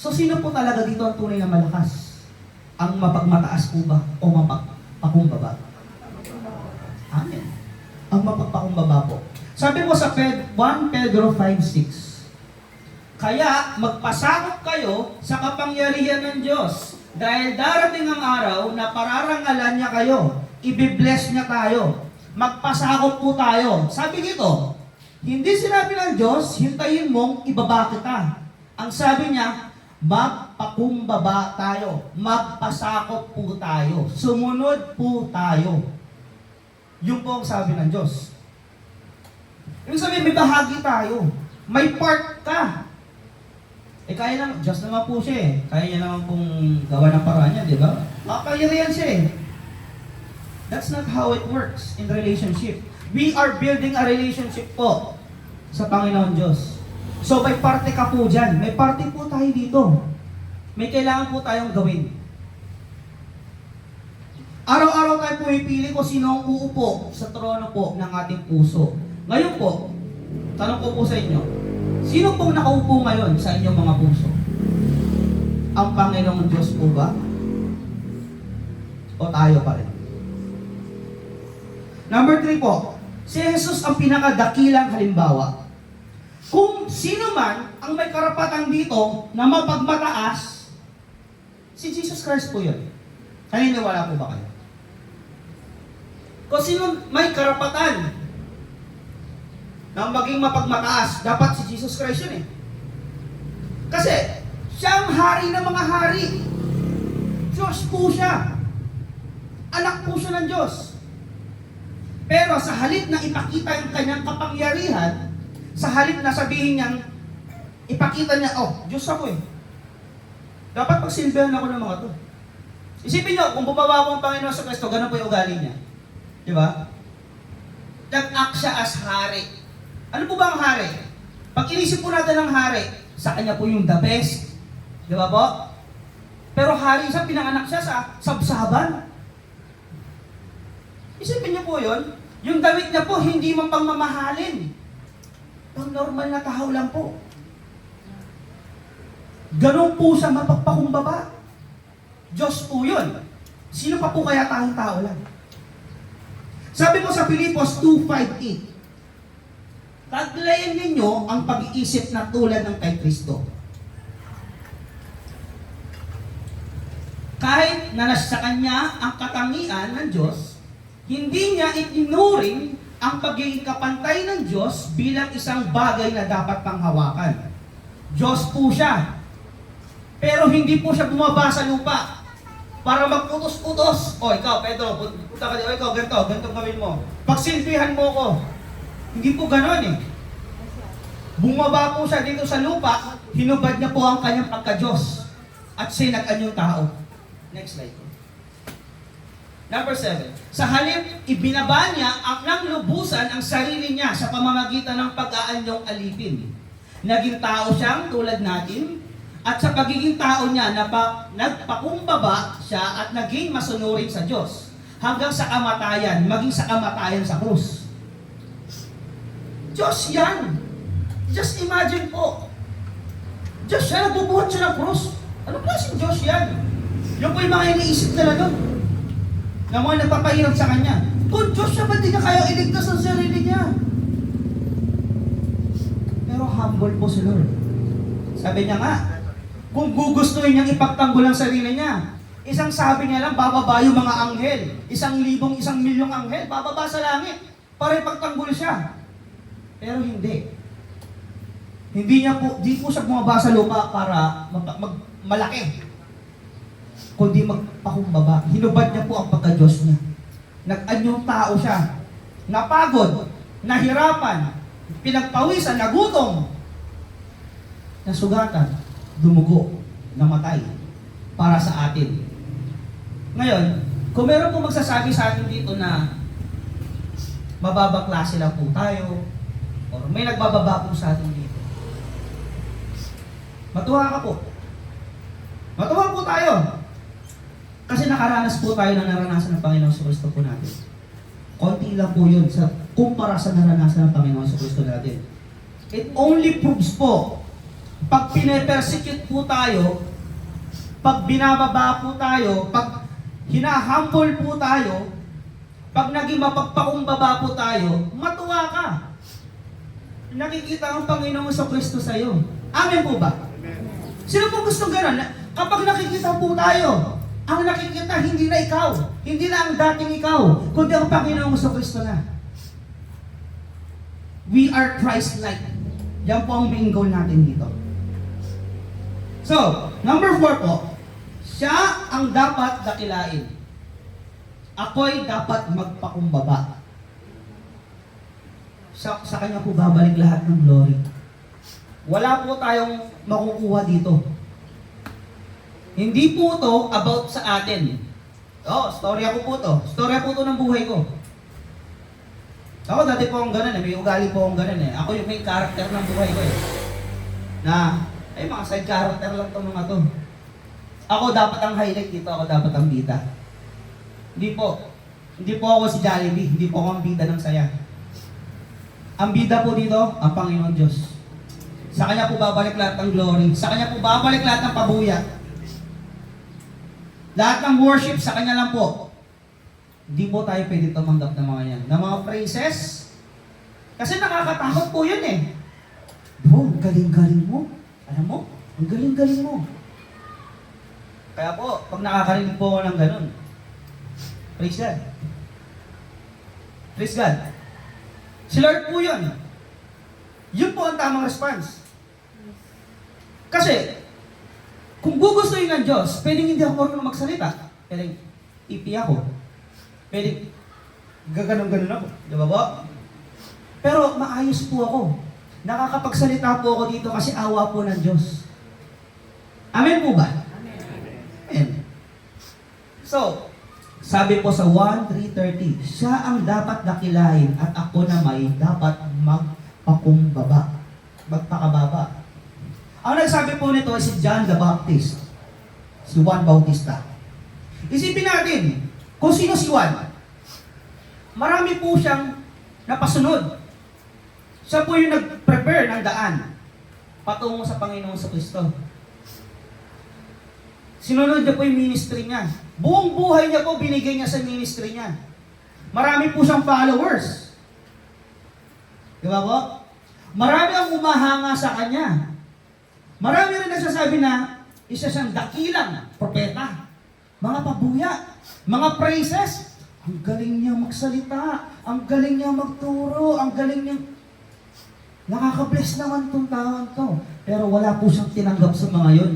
So sino po talaga dito ang tunay na malakas? Ang mapagmataas po ba o mapagpakumbaba? Amen. Ang mapagpakumbaba po. Sabi po sa 1 Pedro 5:6, kaya magpasakop kayo sa kapangyarihan ng Diyos dahil darating ang araw na pararangalan niya kayo. Ibibless niya tayo. Magpasakop po tayo. Sabi dito, hindi sinabi ng Diyos, hintayin mong ibaba kita. Ang sabi niya, magpakumbaba tayo. Magpasakop po tayo. Sumunod po tayo. Yung po ang sabi ng Diyos. Ibig sabihin, may bahagi tayo. May part ka. Kaya naman, Diyos naman po siya eh. Kaya niya naman pong gawa ng paraan niya, di ba? Makapangyarihan siya eh. That's not how it works in relationship. We are building a relationship po sa Panginoon Diyos. So may parte ka po dyan. May parte po tayo dito. May kailangan po tayong gawin. Araw-araw tayo pumipili kung sino ang uupo sa trono po ng ating puso. Ngayon po, tanong ko po sa inyo, sino pong nakaupo ngayon sa inyong mga puso? Ang Panginoong Diyos po ba? O tayo pa rin? Number 3 po, si Jesus ang pinakadakilang halimbawa. Kung sino man ang may karapatan dito na mapagmataas, si Jesus Christ po yun. Naniniwala po ba kayo? Kung sino may karapatan na maging mapagmataas, dapat si Jesus Christ yun eh. Kasi, siya ang hari ng mga hari. Diyos po siya. Anak po siya ng Diyos. Pero sa halip na ipakita yung kanyang kapangyarihan, sa halip na sabihin niyang, ipakita niya, oh, Diyos ako eh. Dapat pagsilbihan ako ng mga to. Isipin niyo, kung bumaba ko ang Panginoon sa Kristo, ganun po yung ugali niya. Di ba? Nag-act siya as hari. Ano po ba ang hari? Pag inisip po natin ang hari, sa kanya po yung the best. Di ba po? Pero hari siya, pinanganak siya sa sabsaban. Isipin niyo po yun. Yung damit niya po, hindi man pang mamahalin. Pang normal na tao lang po. Ganun po siya mapagpakumbaba. Diyos po yun. Sino pa po kaya tayong tao lang? Sabi po sa Filipos 2:5-8, taglayin ninyo ang pag-iisip na tulad ng kay Kristo. Kahit na nasa Kanya ang katangian ng Diyos, hindi niya itinuring ang pagiging kapantay ng Diyos bilang isang bagay na dapat panghawakan. Diyos po siya. Pero hindi po siya bumaba sa lupa para magputos-utos. O ikaw, Pedro, punta ka dito. O ikaw, ganito gawin mo. Pagsilbihan mo ko. Hindi po ganon eh. Bumaba po siya dito sa lupa, hinubad niya po ang kanyang pagka-Diyos. At siya nag-anyong tao. Next slide po. Number 7. Sa halip, ibinaba niya ng lubusan ang sarili niya sa pamamagitan ng pag-aanyong alipin. Naging tao siyang tulad natin, at sa pagiging tao niya, nagpakumbaba siya at naging masunurin sa Diyos. Hanggang sa kamatayan, maging sa kamatayan sa krus. Diyos yan! Just imagine po. Diyos siya, nagbubuhat siya ng krus. Ano klaseng Diyos yan? Yung po yung mga iniisip nila doon. Na mga nagpapahirap sa Kanya. Kung Diyos siya, ba't di niya kaya iligtas ang sarili niya? Pero humble po si Lord. Sabi niya nga, kung gugustuhin niyang ipagtanggol ang sarili niya, isang sabi niya lang, bababa yung mga anghel. 1,000,000, 1,000,000 anghel, bababa sa langit para ipagtanggol siya. Pero hindi. Hindi po siya bumaba sa lupa para malaki. Kundi magpakumbaba. Hinubad niya po ang pagka-Diyos niya. Nag-anyong tao siya. Napagod, nahirapan, pinagpawisan, nagutom, nasugatan, dumugo, namatay para sa atin. Ngayon, kung meron po magsasabi sa atin dito na mababang klase lang po tayo, o may nagbababa po sa atin dito, matuwa ka po. Matuwa po tayo. Kasi nakaranas po tayo ng naranasan ng Panginoon sa Kristo po natin. Konti lang po yun sa kumpara sa naranasan ng Panginoon sa Kristo natin. It only proves po, pag pine-persecute po tayo, pag binababa po tayo, pag hinahumble po tayo, pag naging mapagpakumbaba po tayo, matuwa ka. Nakikita ang Panginoon sa Kristo sa iyo. Amen po ba? Sino po gustong gano'n? Kapag nakikita po tayo, ang nakikita hindi na ikaw, hindi na ang dating ikaw, kundi ang Panginoon sa Kristo na. We are Christ-like. Yan po ang main goal natin dito. So, number 4 po, siya ang dapat dakilain. Ako'y dapat magpakumbaba. Sa kanya po babalik lahat ng glory. Wala po tayong makukuha dito. Hindi po to about sa atin. Storya ko po to. Storya po to ng buhay ko. Ako dati po akong ganun may ugali po akong ganun Ako yung main character ng buhay ko mga side character lang to mga to. Ako dapat ang highlight dito, ako dapat ang bida. Hindi po ako si Jollibee, hindi po ako ang bida ng saya. Ang bida po dito, ang Panginoon Diyos. Sa Kanya po babalik lahat ng glory. Sa Kanya po babalik lahat ng pabuya. Lahat ng worship sa Kanya lang po. Hindi po tayo pwede tumanggap ng mga yan. Ng mga praises. Kasi nakakatakot po yun Bro, galing-galing mo. Alam mo, ang galing-galing mo. Kaya po, pag nakakarinig po ako ng ganun, praise God. Praise God. Si Lord po yun. Yun po ang tamang response. Kasi, kung gugustuhin ng Diyos, pwedeng hindi ako marunong magsalita. Pwedeng ipi ako. Pwedeng gaganon-ganon ako. Di ba po? Pero maayos po ako. Nakakapagsalita po ako dito kasi awa po ng Diyos. Amen po ba? Amen. So, sabi po sa 1:3:30, siya ang dapat dakilain at ako na may dapat magpakumbaba. Magpakababa. Ang nagsabi po nito ay si John the Baptist. Si Juan Bautista. Isipin natin, kung sino si Juan. Marami po siyang napasunod. Siya po yung nag-prepare ng daan patungo sa Panginoon sa Kristo. Sinunod niya po yung ministry niya. Buong buhay niya po binigay niya sa ministry niya. Marami po siyang followers. Di ba po? Marami ang umahanga sa kanya. Marami rin nagsasabi na isa siyang dakilang propeta. Mga pabuya, mga praises. Ang galing niya magsalita, ang galing niya magturo, ang galing niya... Nakaka-bless naman itong taon to. Pero wala po siyang tinanggap sa mga yon.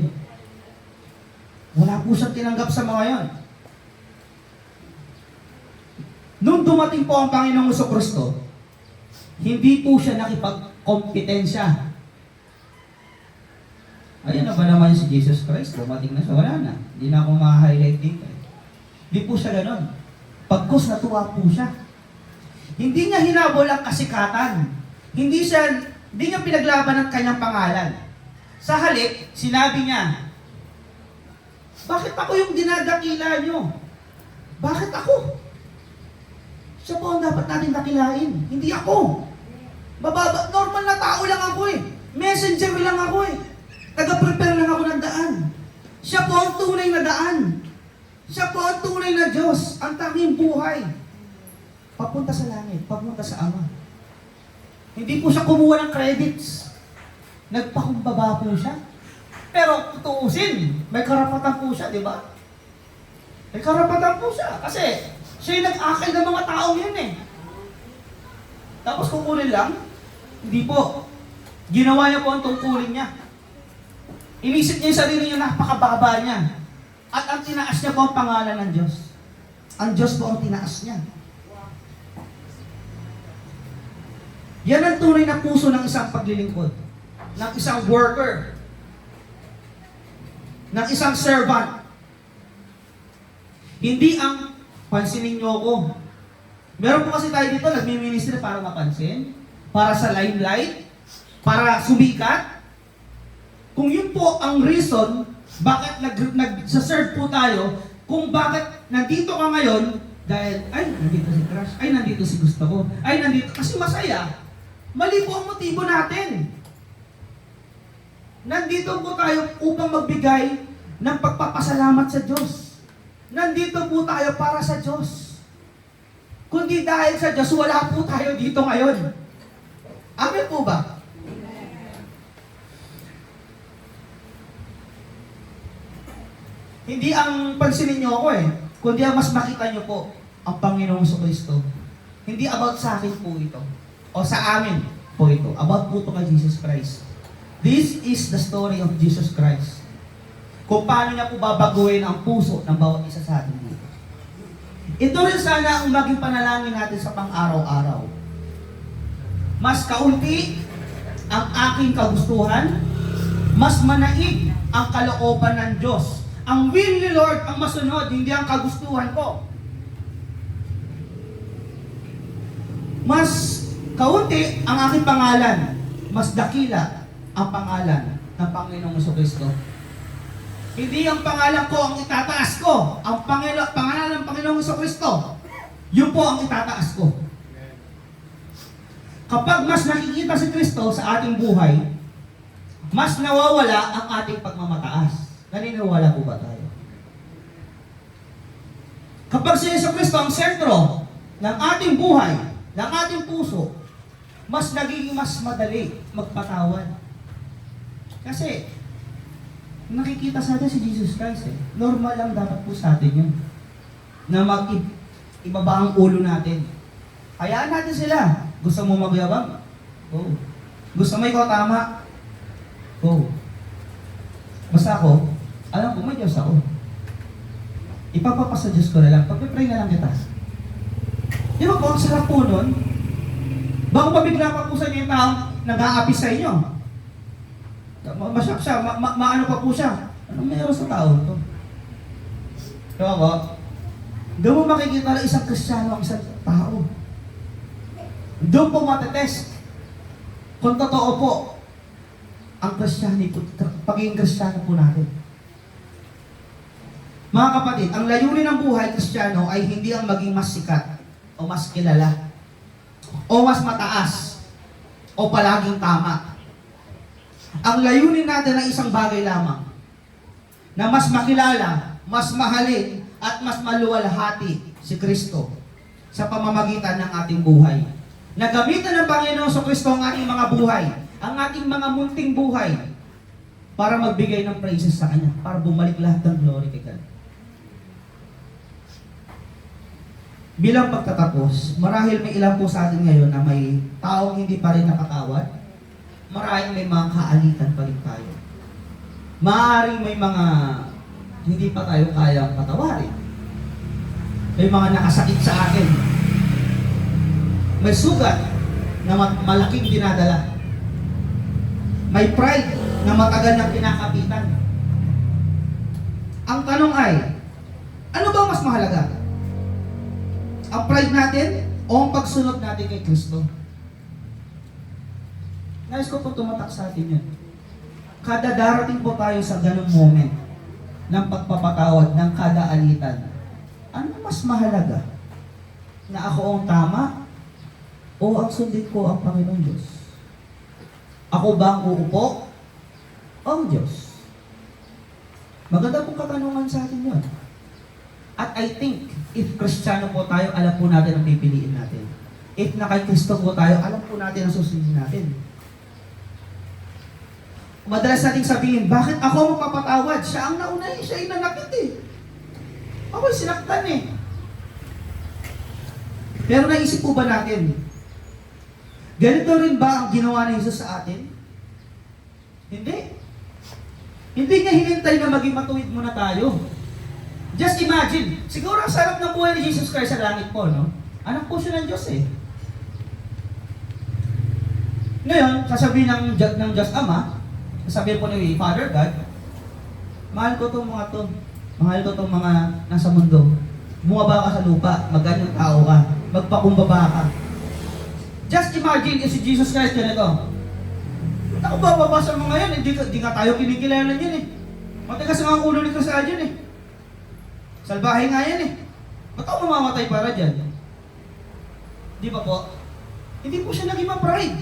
Wala po siyang tinanggap sa mga yon. Nung dumating po ang Panginoong Kristo, hindi po siya kompetensya. Ayan na ba naman si Jesus Christ? Dumating na siya. Wala na. Hindi na ako ma-highlight dito. Hindi po siya ganon. Pagkus natuwa po siya. Hindi niya hinabol ang kasikatan. Hindi niya pinaglaban ang kanyang pangalan. Sa halip, sinabi niya, bakit ako yung dinadakila niyo? Bakit ako? Siya po ang dapat natin dakilain. Hindi ako. Mababa, normal na tao lang ako eh. Messenger lang ako eh. Taga-prepare lang ako ng daan. Siya po ang tunay na daan. Siya po ang tunay na Diyos. Ang tanging buhay. Papunta sa langit, papunta sa Ama. Hindi po siya kumuha ng credits. Nagpakumbaba po siya. Pero tutuusin, may karapatan po siya, di ba? May karapatan po siya. Kasi siya yung nag-akay ng mga taong yun eh. Tapos kukunin lang? Hindi po. Ginawa niya po ang tungkulin niya. Inisip niya yung sarili niya, napakababa niya. At ang tinaas niya po ang pangalan ng Diyos. Ang Diyos po ang tinaas niya. Yan ang tunay na puso ng isang paglilingkod. Ng isang worker. Ng isang servant. Hindi ang pansinin niyo ako. Meron po kasi tayo dito, nagmi-ministry para mapansin, para sa limelight, para sumikat. Kung yun po ang reason, bakit nag-serve po tayo, kung bakit nandito ka ngayon, dahil, ay, nandito si Crush, ay, nandito si gusto ko, ay, nandito, kasi masaya. Mali po ang motibo natin. Nandito po tayo upang magbigay ng pagpapasalamat sa Diyos. Nandito po tayo para sa Diyos. Kundi dahil sa Diyos, wala po tayo dito ngayon. Amen po ba? Hindi ang pansinin niyo ako eh, kundi ang mas makita niyo po ang Panginoong Kristo. Hindi about sa akin po ito. O sa amin po ito. About po ito kay Jesus Christ. This is the story of Jesus Christ. Kung paano niya po babaguhin ang puso ng bawat isa sa atin dito. Ito rin sana ang maging panalangin natin sa pang-araw-araw. Mas kaunti ang aking kagustuhan, mas manaig ang kalooban ng Diyos. Ang will ni Lord ang masunod, hindi ang kagustuhan ko. Mas kaunti ang aking pangalan, mas dakila ang pangalan ng Panginoong Jesucristo. Hindi ang pangalan ko ang itataas ko. Ang pangalan ng Panginoong Jesucristo, yun po ang itataas ko. Kapag mas nakikita si Kristo sa ating buhay, mas nawawala ang ating pagmamataas. Naniniwala po ba tayo? Kapag si Jesucristo ang sentro ng ating buhay, ng ating puso, mas nagiging mas madali magpatawad. Kasi, nakikita sa atin si Jesus Christ eh. Normal lang dapat po sa atin yun. Na ibaba ang ulo natin. Hayaan natin sila. Gusto mo magyabang? Go. Gusto mo ikaw tama? Go. Basta ako, alam ko may Diyos ako. Ipapapasa Diyos ko na lang. Pagpipray na lang kita. Di ba po, ang sarap po nun? Baka mabigla pa po sa inyo yung taong nag-aapis sa inyo. Masyak siya, maano pa po siya. Anong meron sa tao ito? Diba po? Doon mo makikita na isang Kristiyano ang isang tao. Doon po matetest kung totoo po ang Kristiyani po, pagiging Kristiyano po natin. Mga kapatid, ang layunin ng buhay Kristiyano ay hindi ang maging mas sikat o mas kilala o mas mataas o palaging tama. Ang layunin natin ay isang bagay lamang na mas makilala, mas mahalin at mas maluwalhati si Kristo sa pamamagitan ng ating buhay. Nagamitan ng Panginoon sa Kristo ang ating mga buhay, ang ating mga munting buhay para magbigay ng praises sa Kanya, para bumalik lahat ng glory kay God. Bilang pagtatapos, marahil may ilan po sa atin ngayon na may taong hindi pa rin nakatawad. Marahil may mga kaalitan pa rin tayo. Maaaring may mga hindi pa tayo kayang patawarin. May mga nakasakit sa akin. May sugat na malaking dinadala. May pride na matagal na kinakapitan. Ang tanong ay, ano ba mas mahalaga? Ang pride natin o ang pagsunod natin kay Kristo? Nais ko po tumatak sa atin yun. Kada darating po tayo sa ganung moment ng pagpapatawad ng kada alitan, ano mas mahalaga? Na ako ang tama o ang sundin ko ang Panginoon Diyos? Ako ba ang uupo o ang Diyos? Maganda pong katanungan sa atin yun. At I think, if Kristiyano po tayo, alam po natin ang pipiliin natin. If na kay Kristo po tayo, alam po natin ang susundin natin. Madalas nating sabihin, bakit ako magpapatawad? Siya ang nauna eh, siya yung nanakit eh. Ako'y sinaktan eh. Pero naisip po ba natin, ganito rin ba ang ginawa ni Jesus sa atin? Hindi. Hindi niya hinintay na maging matuwid muna tayo. Just imagine, siguro ang sarap ng buhay ni Jesus Christ sa langit po, no? Anak po siya ng Diyos eh. Ngayon, sasabihin ng Diyos Ama, sasabihin po ni Father God, mahal ko itong mga to. Mahal ko itong mga nasa mundo. Bumaba ka sa lupa, maganyang tao ka, magpakumbaba ka. Just imagine if si Jesus Christ ganito. Ako bababa sa mga yan, hindi ka tayo kinikilala yan eh. Matigas nga ang ulo ni Kristo yan eh. Salbahe nga yan eh. Ba't ako mamamatay para dyan? Di ba po? Hindi po siya naging ma-pride.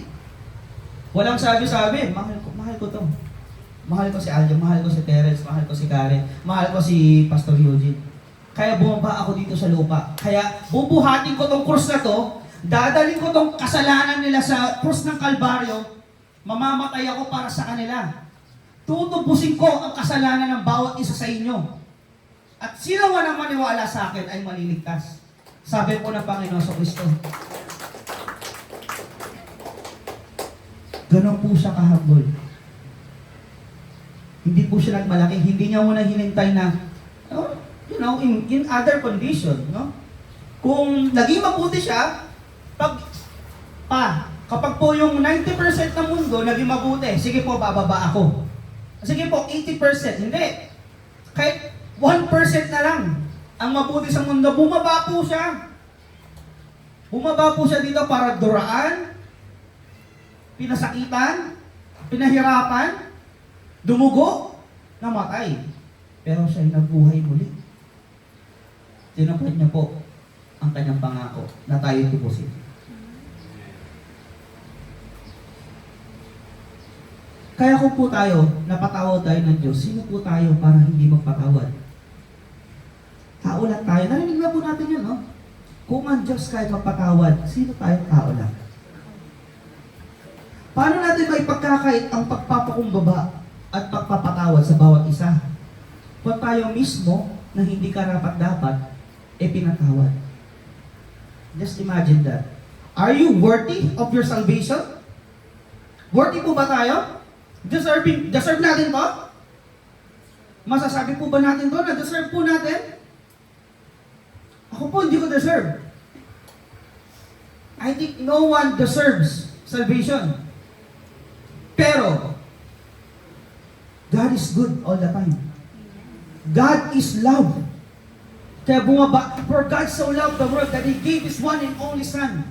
Walang sabi-sabi, mahal ko to. Mahal ko si Aljo, mahal ko si Terence, mahal ko si Karen, mahal ko si Pastor Eugene. Kaya bumaba ako dito sa lupa. Kaya bubuhatin ko tong krus na to, dadalhin ko tong kasalanan nila sa krus ng Kalbaryo, mamamatay ako para sa kanila. Tutubusin ko ang kasalanan ng bawat isa sa inyo. At sino man ang maniwala sa akin ay maliligtas. Sabi po ng Panginoon sa Kristo. Ganon po siya kahambol. Hindi po siya nagmalaki. Hindi niya muna hinintay na, in other condition, no? Kung naging mabuti siya, kapag po yung 90% ng mundo naging mabuti, sige po, bababa ako. Sige po, 80%. Hindi. Kahit 1% na lang ang mabuti sa mundo, bumaba po siya. Bumaba po siya dito para duraan, pinasakitan, pinahirapan, dumugo, namatay. Pero siya'y nabuhay muli. Tinupad niya po ang kanyang pangako na tayo tubusin. Kaya kung po tayo, napatawad tayo ng Diyos, sino po tayo para hindi magpatawad? Tao lang tayo. Narinig na po natin yun, no? Kung ang Diyos kahit magpatawad, sino tayo tao lang? Paano natin maipagkakait ang pagpapakumbaba at pagpapatawad sa bawat isa? Kung tayo mismo na hindi karapat-dapat, pinatawad. Just imagine that. Are you worthy of your salvation? Worthy po ba tayo? Deserve natin to? Masasabi po ba natin to na deserve po natin? Ako po hindi ko deserve. I think no one deserves salvation. Pero, God is good all the time. God is love. Kaya bumaba, for God so loved the world that He gave His one and only Son,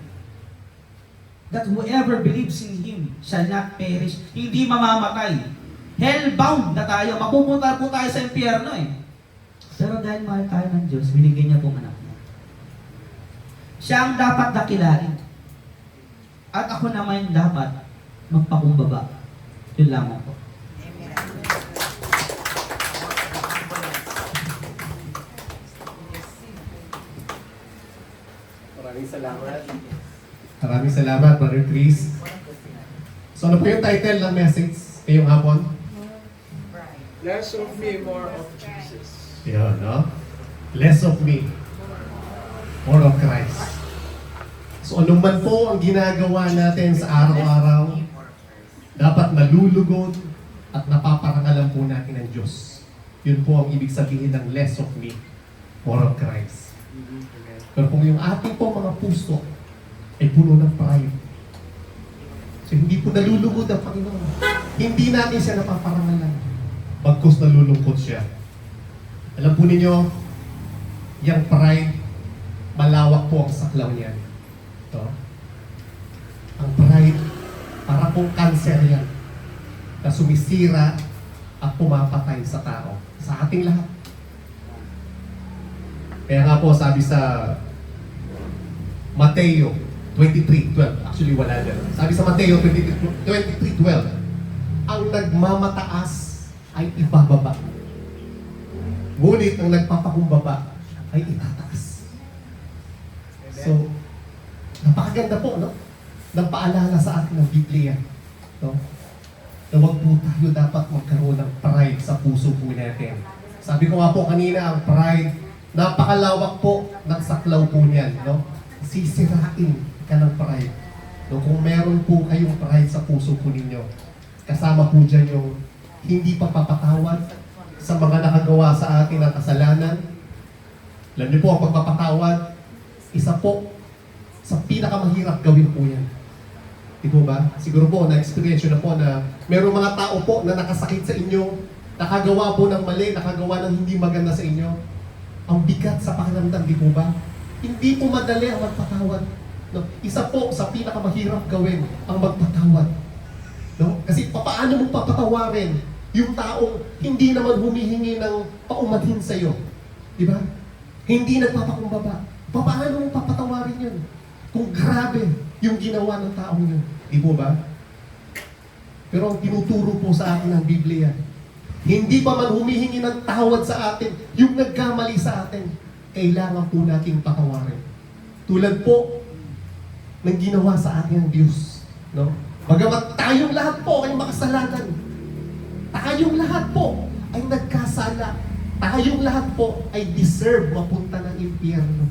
that whoever believes in Him shall not perish, hindi mamamatay. Hellbound na tayo, mapupunta po tayo sa impyerno eh. Pero dahil mahal tayo ng Diyos, binigyan niya pong anak niya. Siya ang dapat dakilain. At ako naman dapat magpakumbaba. Yun lamang po. Maraming salamat. Maraming salamat, Brother Chris. So ano po yung title ng message ngayong hapon? Less of me, more of Jesus. Yun, no? Less of me, more of Christ. So ano man po ang ginagawa natin sa araw-araw, dapat nalulugod at napaparangalan po natin ng Diyos. Yun po ang ibig sabihin ng less of me, more of Christ. Pero kung yung ating po mga puso ay puno ng pride, so hindi po nalulugod ang Panginoon. Hindi natin siya napaparangalan. Bagkus nalulungkot siya. Alam po ninyo, yung pride, malawak po ang saklaw niyan. Ito. Ang pride, para pong cancer yan na sumisira at pumapatay sa tao. Sa ating lahat. Kaya nga po sabi sa Mateo 23:12, actually wala dyan. Sabi sa Mateo 23:12, ang nagmamataas ay ibababa. Ngunit ang nagpapakumbaba ay itataas. So, napakaganda po, no? Nang paalala sa atin ng Biblia, no? Na huwag po tayo dapat magkaroon ng pride sa puso po natin. Sabi ko nga po kanina, ang pride, napakalawak po ng saklaw po niyan, no? Sisirain ka ng pride. No? Kung meron po kayong pride sa puso po ninyo, kasama po dyan yung hindi pagpapatawad sa mga nakagawa sa atin ng kasalanan. Alam niyo po, ang pagpapatawad, isa po sa pinakamahirap gawin po yan. Di po ba? Siguro po, na-experience na po na mayroong mga tao po na nakasakit sa inyo, nakagawa po ng mali, nakagawa ng hindi maganda sa inyo. Ang bigat sa pakiramdam, di po ba? Hindi po madali ang magpatawad. No? Isa po sa pinakamahirap gawin ang magpatawad. No? Kasi paano mo papatawarin yung taong hindi naman humihingi ng paumanhin sa iyo? Di ba? Hindi nagpapakumbaba. Paano mo papatawarin yun? Kung grabe yung ginawa ng taong yun. Di po ba? Pero ang tinuturo po sa atin ng Biblia, hindi pa man humihingi ng tawad sa atin, yung nagkamali sa atin, kailangan po nating patawarin. Tulad po ng ginawa sa atin ng Diyos. No? Bagamat tayong lahat po ay makasalanan. Tayong lahat po ay nagkasala. Tayong lahat po ay deserve mapunta ng impyerno.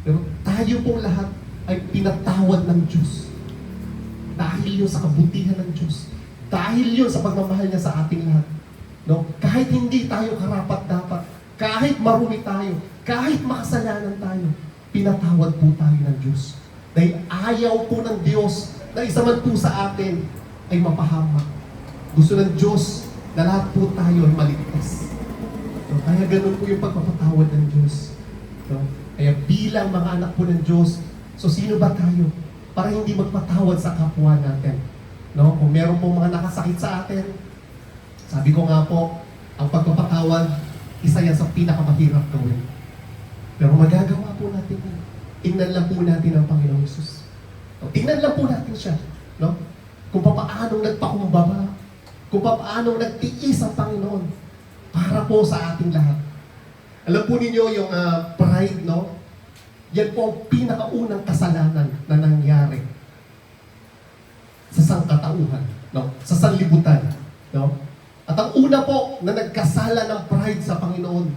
Pero tayo pong lahat ay pinatawad ng Diyos. Dahil yun sa kabutihan ng Diyos. Dahil yun sa pagmamahal niya sa ating lahat. No? Kahit hindi tayo karapat-dapat, kahit marumi tayo, kahit makasalanan tayo, pinatawad po tayo ng Diyos. Dahil ayaw po ng Diyos na isa man po sa atin ay mapahamak. Gusto ng Diyos na lahat po tayo ay maligtas. So, kaya ganun po yung pagpapatawad ng Diyos. So, kaya bilang mga anak po ng Diyos, so sino ba tayo para hindi magpatawad sa kapwa natin? No? Kung meron po mga nakasakit sa atin, sabi ko nga po, ang pagpapatawad, isa yan sa pinakamahirap gawin. Pero magagawa po natin yan. Tingnan lang po natin ang Panginoong Jesus. No? Tingnan lang po natin siya. No? Kung paano nagpakumbaba, kung paano nagtiis ang Panginoon para po sa ating lahat. Alam po ninyo yung pride, no? Yan po ang pinakaunang kasalanan na nangyari sa sangkatauhan, no? Sa sanlibutan, no? At ang una po na nagkasala ng pride sa Panginoon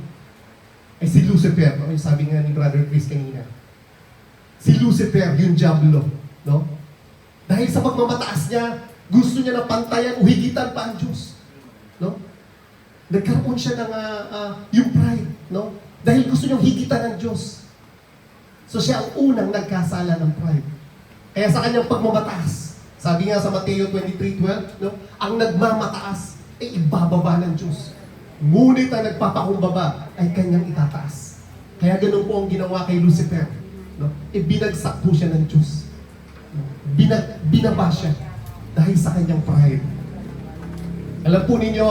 ay si Lucifer, no? Yung sabi nga ni Brother Chris kanina. Si Lucifer, yung diablo, no? Dahil sa pagmamataas niya, gusto niya na pantayan o higitan pa ang Diyos, no? Nagkaroon siya ng yung pride, no? Dahil gusto niyang higitan ng Diyos. So siya ang unang nagkasala ng pride. Kaya sa kanyang pagmamataas, sabi nga sa Mateo 23:12, no? Ang nagmamataas ay ibababa ng Diyos. Ngunit ang nagpapakumbaba ay kanyang itataas. Kaya ganun po ang ginawa kay Lucifer, no? Binagsak po siya ng Diyos. Binaba siya dahil sa kanyang pride. Alam po ninyo,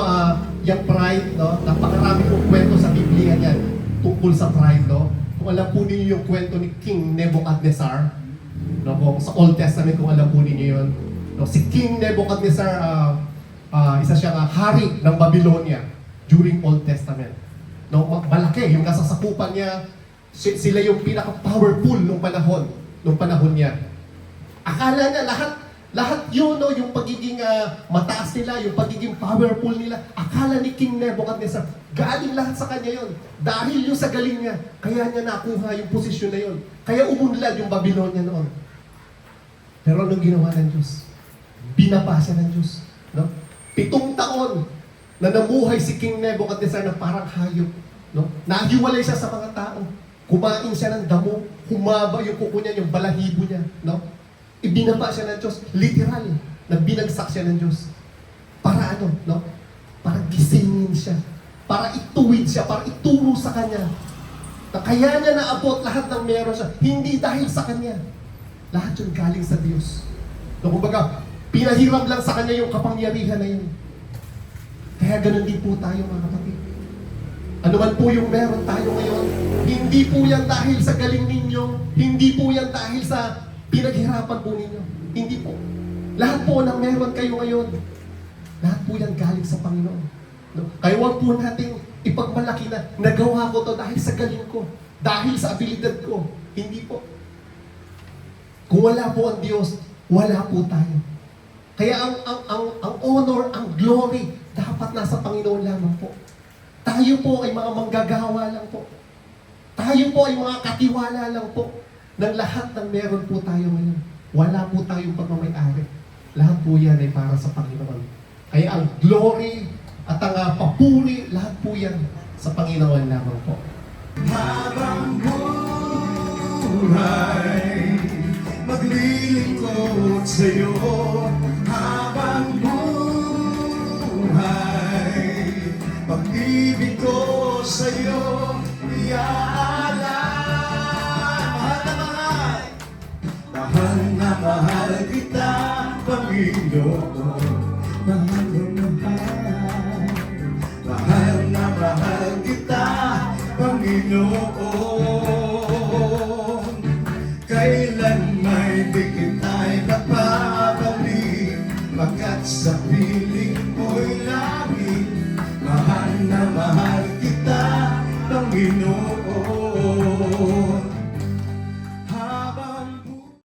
yung pride, no? Napakarami pong kwento sa Biblia niyan tungkol sa pride, no? Kung alam po ninyo yung kwento ni King Nebuchadnezzar, no? Kung sa Old Testament, kung alam po ninyo yun, no? Si King Nebuchadnezzar, isa siyang hari ng Babylonia during Old Testament. No? Malaki, yung nasa sakupan niya, sila yung pinaka-powerful nung panahon niya. Akala niya lahat yun, no, yung pagiging mataas nila, yung pagiging powerful nila, akala ni King Nebuchadnezzar, galing lahat sa kanya yun. Dahil yung sa galing niya, kaya niya nakuha yung posisyon na yun. Kaya umunlad yung Babylonia noon. Pero anong ginawa ng Diyos? Binaba siya ng Diyos. No? 7 taon na namuhay si King Nebuchadnezzar na parang hayop. No? Nahiwalay siya sa mga tao. Kumain siya ng damo, humaba yung kuko niya, yung balahibo niya. No? Ibinaba siya ng Diyos, literal. na binagsak siya ng Diyos. Para ano, no? Para gisingin siya. Para ituwid siya, para ituro sa kanya. Na kaya niya naabot lahat ng meron siya. Hindi dahil sa kanya. Lahat yun galing sa Diyos. No, kumbaga, pinahiram lang sa kanya yung kapangyarihan na yun. Kaya ganun din po tayo mga kapatid. Ano man po yung meron tayo ngayon, hindi po yan dahil sa galing ninyo, hindi po yan dahil sa pinaghirapan po ninyo. Hindi po. Lahat po ng meron kayo ngayon, lahat po yan galing sa Panginoon. No? Kaya huwag po nating ipagmalaki na nagawa ko to dahil sa galing ko, dahil sa abilidad ko. Hindi po. Kung wala po ang Diyos, wala po tayo. Kaya ang honor, ang glory, dapat nasa Panginoon lamang po. Tayo po ay mga manggagawa lang po. Tayo po ay mga katiwala lang po ng lahat ng meron po tayo ngayon. Wala po tayong pagmamayari. Lahat po yan ay para sa Panginoon. Kaya ang glory at ang papuri, lahat po yan sa Panginoon lamang po. Habang buhay, maglilingkod sa'yo. Habang buhay, pag-ibig ko sa'yo iaalam. Mahal na mahal kita, Panginoon.